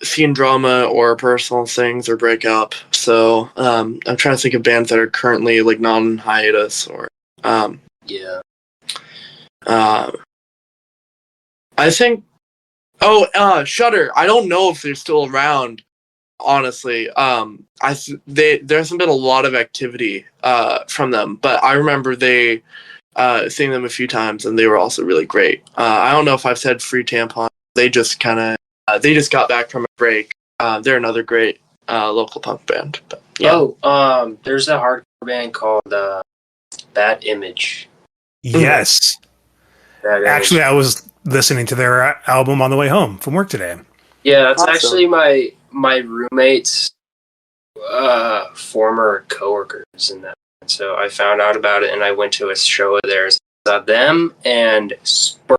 scene drama or personal things or break up. So I'm trying to think of bands that are currently like non hiatus or yeah. I think Shudder. I don't know if they're still around, honestly. There hasn't been a lot of activity from them, but I remember they seeing them a few times and they were also really great. I don't know if I've said Free Tampon. They just got back from a break. They're another great local punk band. But, yeah. There's a hardcore band called Bad Image. Yes. Bad Image. Actually, I was listening to their album on the way home from work today. Yeah, that's Awesome. actually my roommate's former coworkers in that. So I found out about it, and I went to a show of theirs. Saw them, and Spur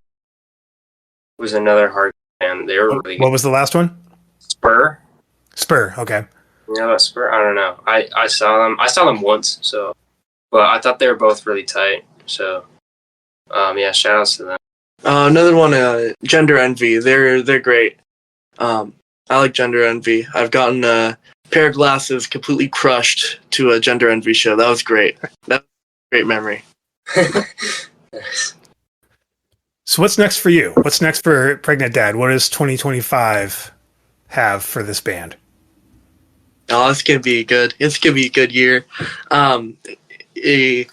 was another hard band. They were really What good. was the last one? Spur. Spur. Okay. You know what, Spur? I don't know. I saw them. I saw them once. So, but I thought they were both really tight. So, yeah, shout outs to them. Another one, Gender Envy. They're great. I like Gender Envy. I've gotten a pair of glasses completely crushed to a Gender Envy show. That was great. That was a great memory. So what's next for you? What's next for Pregnant Dad? What does 2025 have for this band? Oh, it's gonna be good. It's gonna be a good year. We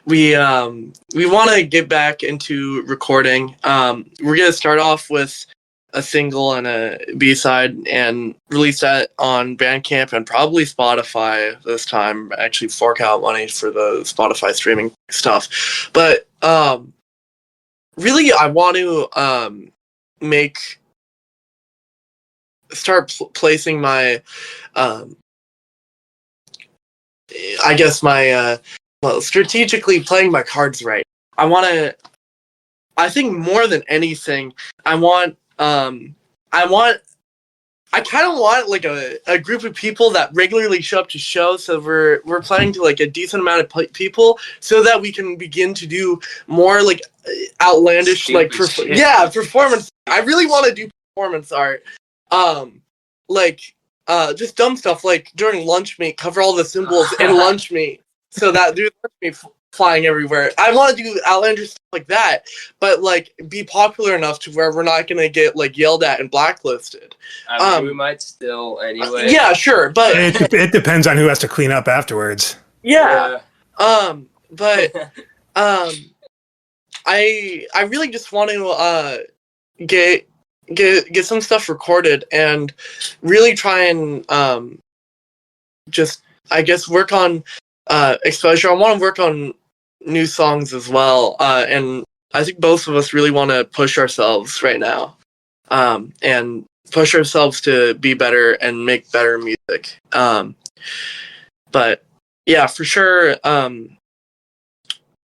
want to get back into recording. We're gonna start off with a single and a B-side and release that on Bandcamp and probably Spotify this time. Actually, fork out money for the Spotify streaming stuff. But really, I want to start placing my I guess my strategically playing my cards right. I think more than anything, I kind of want like a group of people that regularly show up to shows. So we're planning to like a decent amount of people so that we can begin to do more like outlandish performance. I really want to do performance art. Just dumb stuff like during lunch meet, cover all the symbols in lunch meet so that there's lunch meat flying everywhere. I want to do outlandish stuff like that, but like be popular enough to where we're not gonna get like yelled at and blacklisted. I mean, we might still anyway. Yeah, sure, but It depends on who has to clean up afterwards. yeah. But I really just want to get some stuff recorded and really try and just I guess work on exposure. I want to work on new songs as well, and I think both of us really want to push ourselves right now, and push ourselves to be better and make better music. But yeah, for sure,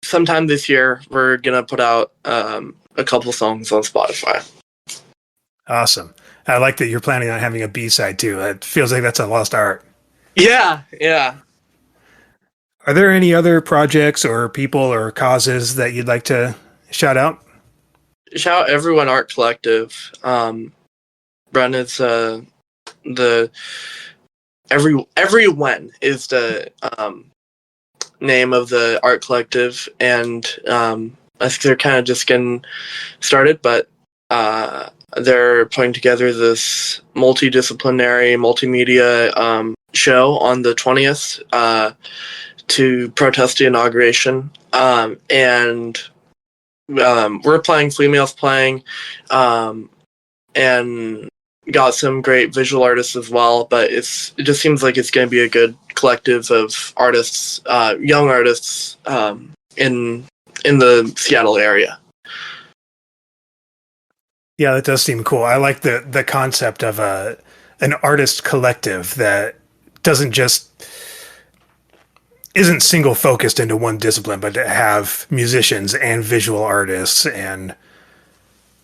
sometime this year we're gonna put out a couple songs on Spotify. Awesome. I like that you're planning on having a B-side too. It feels like that's a lost art. Yeah. Are there any other projects or people or causes that you'd like to shout out? Shout out Everyone Art Collective. Brendan's the Everyone is the name of the art collective, and I think they're kind of just getting started, but they're putting together this multidisciplinary multimedia show on the 20th to protest the inauguration, and we're playing, Females playing, and got some great visual artists as well, but it just seems like it's going to be a good collective of artists, young artists, in the Seattle area. Yeah, that does seem cool. I like the concept of an artist collective that isn't single focused into one discipline, but to have musicians and visual artists and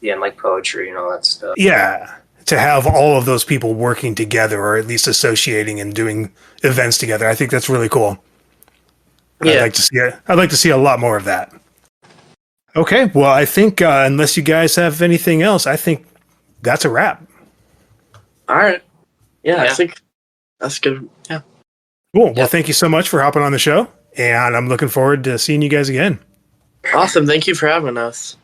like poetry and all that stuff. Yeah, to have all of those people working together, or at least associating and doing events together. I think that's really cool. Yeah. I'd like to see a lot more of that. Okay, well, I think unless you guys have anything else, I think that's a wrap. All right. Yeah, I think that's good. Yeah. Cool. Well, thank you so much for hopping on the show, and I'm looking forward to seeing you guys again. Awesome. Thank you for having us.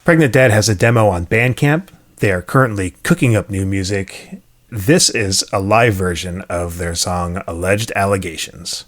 Pregnant Dad has a demo on Bandcamp. They are currently cooking up new music. This is a live version of their song Alleged Allegations.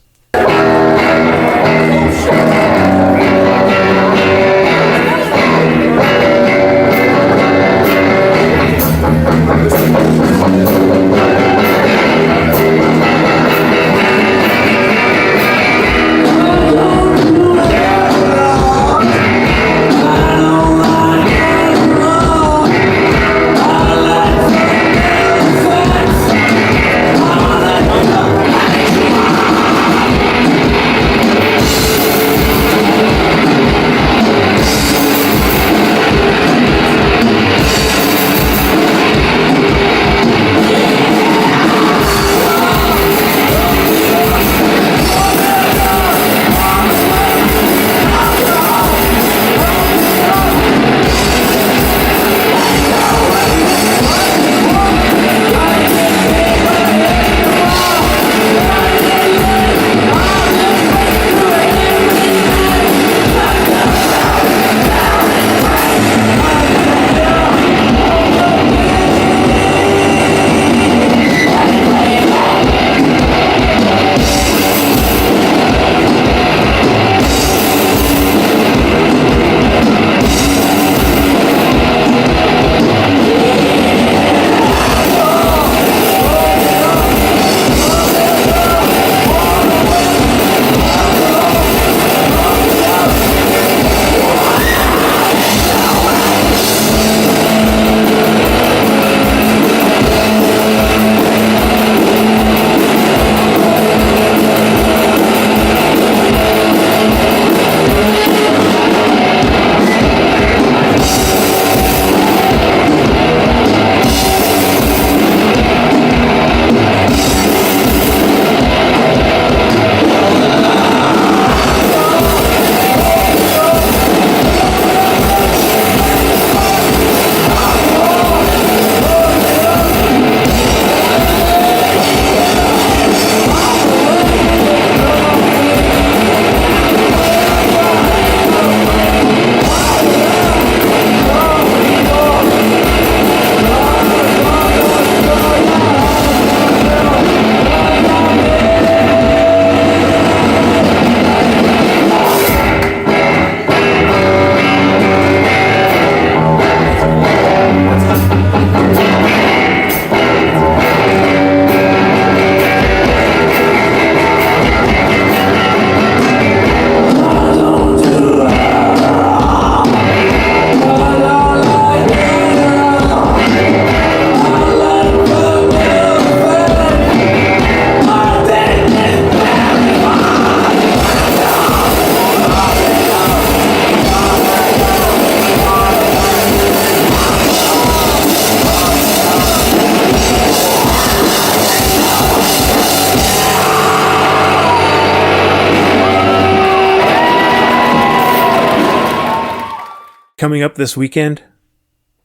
Coming up this weekend,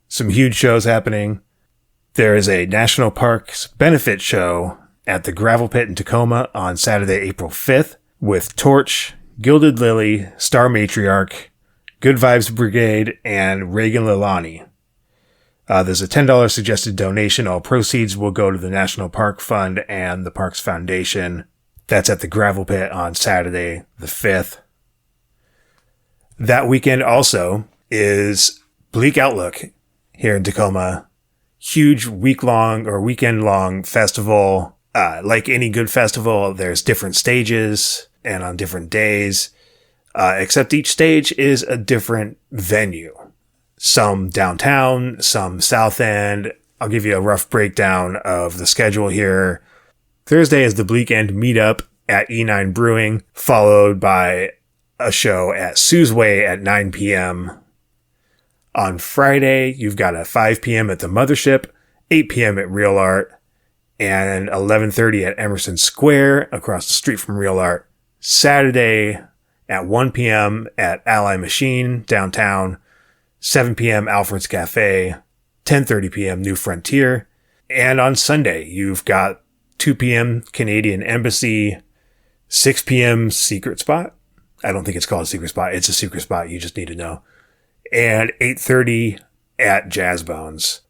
some huge shows happening. There is a National Parks benefit show at the Gravel Pit in Tacoma on Saturday, April 5th with Torch, Gilded Lily, Star Matriarch, Good Vibes Brigade, and Reagan Lilani. There's a $10 suggested donation. All proceeds will go to the National Park Fund and the Parks Foundation. That's at the Gravel Pit on Saturday, the 5th. That weekend also is Bleak Outlook here in Tacoma. Huge weekend-long festival. Like any good festival, there's different stages and on different days. Except each stage is a different venue. Some downtown, some South End. I'll give you a rough breakdown of the schedule here. Thursday is the Bleak End meetup at E9 Brewing, followed by a show at Sue's Way at 9 p.m. On Friday, you've got a 5 p.m. at the Mothership, 8 p.m. at Real Art, and 11:30 at Emerson Square across the street from Real Art. Saturday at 1 p.m. at Ally Machine downtown, 7 p.m. Alfred's Cafe, 10:30 p.m. New Frontier. And on Sunday, you've got 2 p.m. Canadian Embassy, 6 p.m. Secret Spot. I don't think it's called a secret spot. It's a secret spot. You just need to know. And 8:30 at Jazz Bones.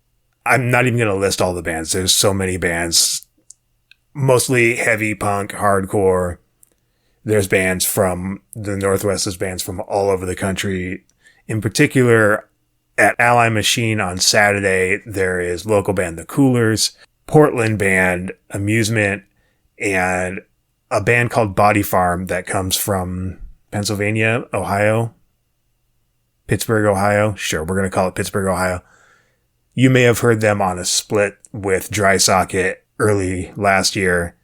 I'm not even going to list all the bands. There's so many bands, mostly heavy punk, hardcore. There's bands from the Northwest. There's bands from all over the country. In particular, at Ally Machine on Saturday, there is local band The Coolers, Portland band Amusement, and a band called Body Farm that comes from Pennsylvania, Ohio, Pittsburgh, Ohio. Sure, we're going to call it Pittsburgh, Ohio. You may have heard them on a split with Dry Socket early last year.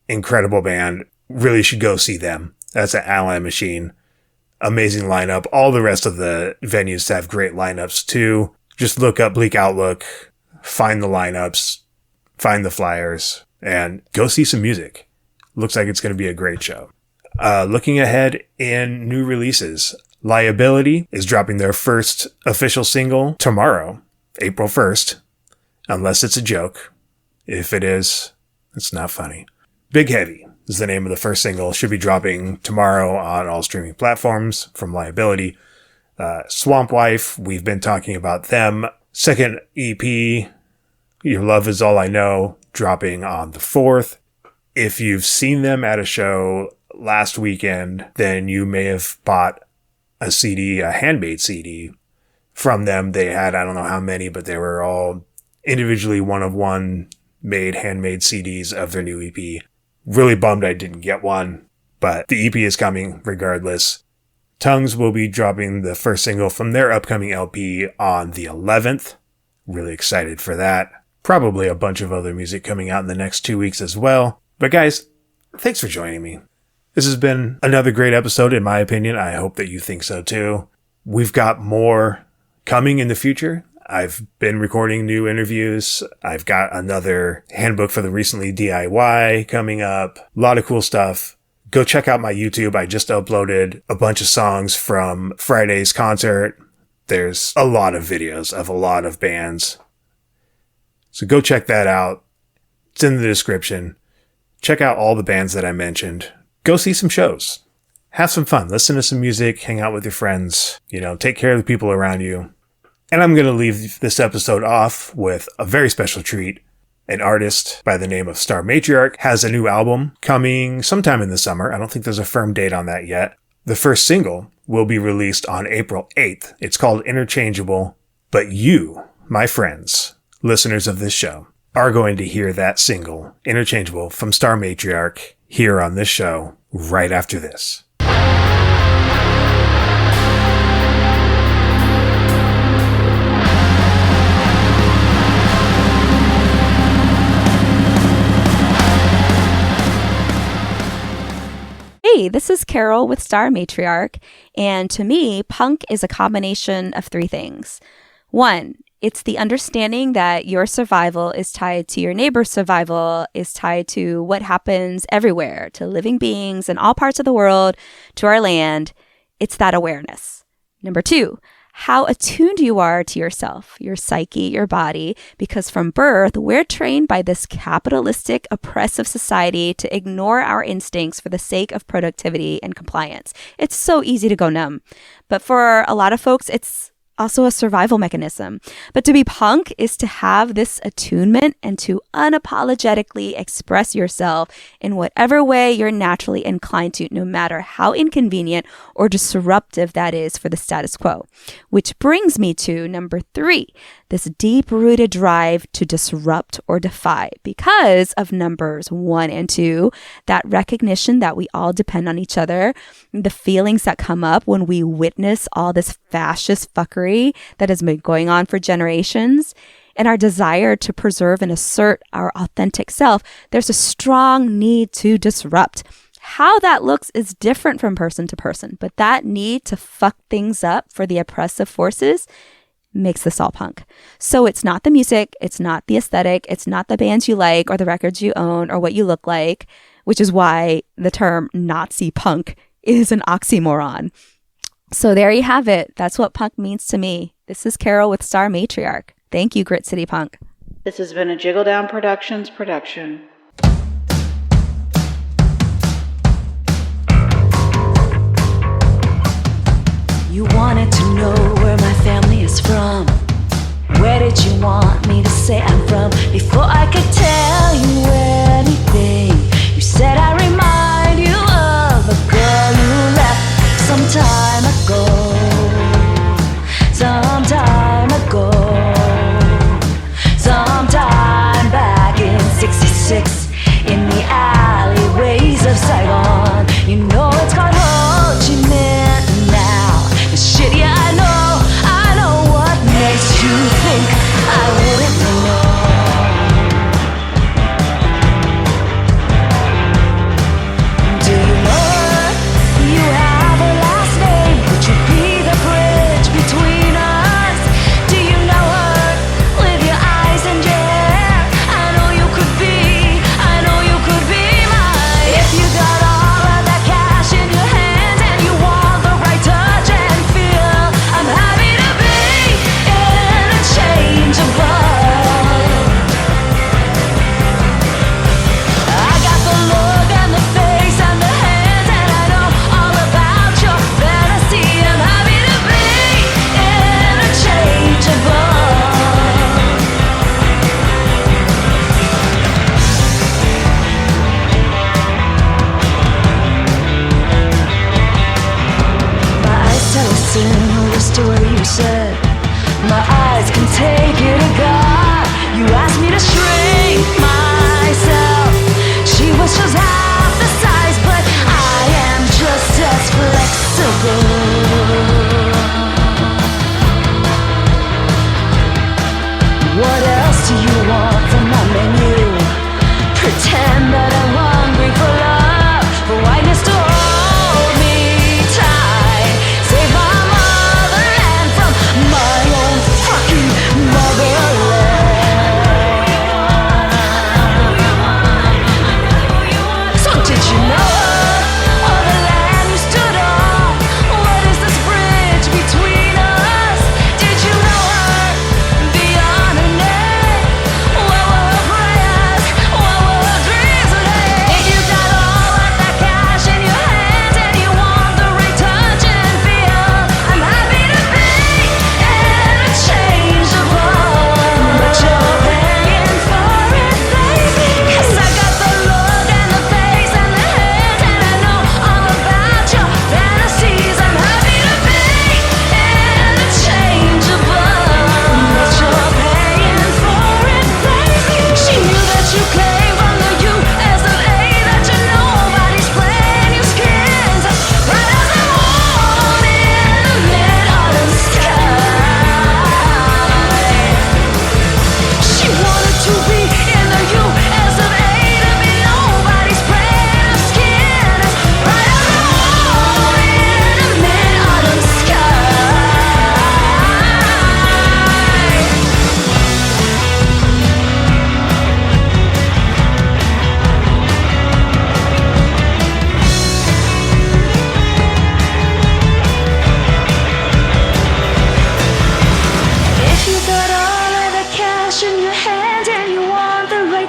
Incredible band. Really should go see them. That's at Ally Machine. Amazing lineup. All the rest of the venues have great lineups too. Just look up Bleak Outlook, find the lineups, find the flyers, and go see some music. Looks like it's going to be a great show. Looking ahead in new releases, Liability is dropping their first official single tomorrow, April 1st, unless it's a joke. If it is, it's not funny. Big Heavy is the name of the first single. Should be dropping tomorrow on all streaming platforms from Liability. Swamp Wife, we've been talking about them. Second EP, Your Love Is All I Know, dropping on the 4th. If you've seen them at a show last weekend, then you may have bought a CD, a handmade CD from them. They had, I don't know how many, but they were all individually one-of-one made handmade CDs of their new EP. Really bummed I didn't get one, but the EP is coming regardless. Tongues will be dropping the first single from their upcoming LP on the 11th. Really excited for that. Probably a bunch of other music coming out in the next 2 weeks as well. But guys, thanks for joining me. This has been another great episode, in my opinion. I hope that you think so too. We've got more coming in the future. I've been recording new interviews. I've got another handbook for the recently DIY coming up. A lot of cool stuff. Go check out my YouTube. I just uploaded a bunch of songs from Friday's concert. There's a lot of videos of a lot of bands. So go check that out. It's in the description. Check out all the bands that I mentioned. Go see some shows. Have some fun. Listen to some music. Hang out with your friends. Take care of the people around you. And I'm going to leave this episode off with a very special treat. An artist by the name of Star Matriarch has a new album coming sometime in the summer. I don't think there's a firm date on that yet. The first single will be released on April 8th. It's called Interchangeable. But you, my friends, listeners of this show, are going to hear that single, Interchangeable, from Star Matriarch, here on this show right after this. Hey, this is Carol with Star Matriarch, and to me, punk is a combination of three things. One, it's the understanding that your survival is tied to your neighbor's survival, is tied to what happens everywhere, to living beings in all parts of the world, to our land. It's that awareness. Number two, how attuned you are to yourself, your psyche, your body, because from birth, we're trained by this capitalistic, oppressive society to ignore our instincts for the sake of productivity and compliance. It's so easy to go numb. But for a lot of folks, it's also a survival mechanism. But to be punk is to have this attunement and to unapologetically express yourself in whatever way you're naturally inclined to, no matter how inconvenient or disruptive that is for the status quo. Which brings me to number 3, this deep-rooted drive to disrupt or defy because of numbers 1 and 2, that recognition that we all depend on each other, the feelings that come up when we witness all this fascist fuckery that has been going on for generations, and our desire to preserve and assert our authentic self. There's a strong need to disrupt. How that looks is different from person to person, but that need to fuck things up for the oppressive forces makes this all punk. So it's not the music, it's not the aesthetic, it's not the bands you like or the records you own or what you look like, which is why the term Nazi punk is an oxymoron. So there you have it. That's what punk means to me. This is Carol with Star Matriarch. Thank you, Grit City Punk. This has been a Jiggle Down Productions production. You wanted to know where my family is from. Where did you want me to say I'm from? Before I could tell you anything, you said I remind you of a girl you left some time ago. Sometime back in 66, in the alleyways of Saigon. You know it's called Ho Chi Minh now. The shit, yeah, I know what makes you think I wouldn't know.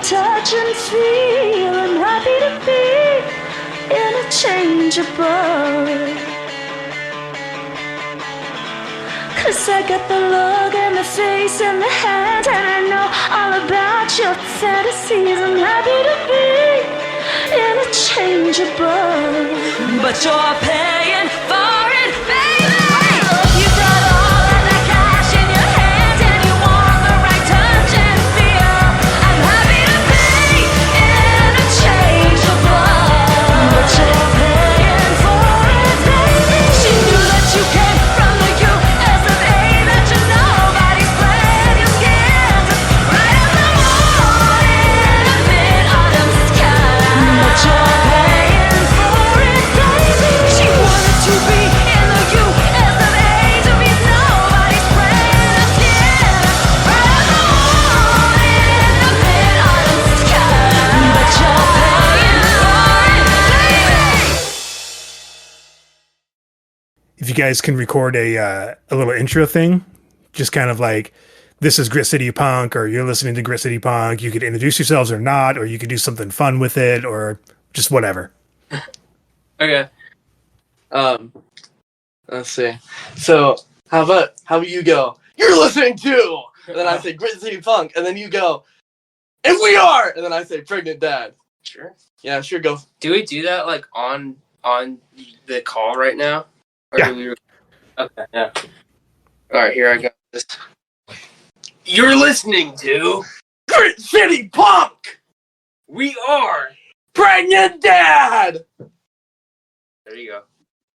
touch and feel. I'm happy to be interchangeable. 'Cause I got the look and the face and the hands, and I know all about your fantasies. I'm happy to be interchangeable. But you're paying for it, baby. Look, you brought all of that cash in your hand, and you want the right touch and feel. I'm happy to be interchangeable. But you're paying for it, baby. She knew that you came from the US of A, that you nobody's playing your skin. Right as the moon in a mid-autumn sky. But you're paying for it, baby. She wanted to be in the US of A, to be nobody's playing your skin. Right as the moon in a mid-autumn sky. But you're paying for it, baby. If you guys can record a little intro thing, just kind of like, this is Grit City Punk, or you're listening to Grit City Punk, you could introduce yourselves or not, or you could do something fun with it, or just whatever. Okay. Let's see. So how about you go, you're listening to, and then I say Grit City Punk, and then you go, and we are, and then I say Pregnant Dad. Sure. Yeah, sure, go. Do we do that like on the call right now? Or Yeah. do we... Okay, yeah. All right, here I go. You're listening to Grit City Punk! We Are. Pregnant Dad! There you go.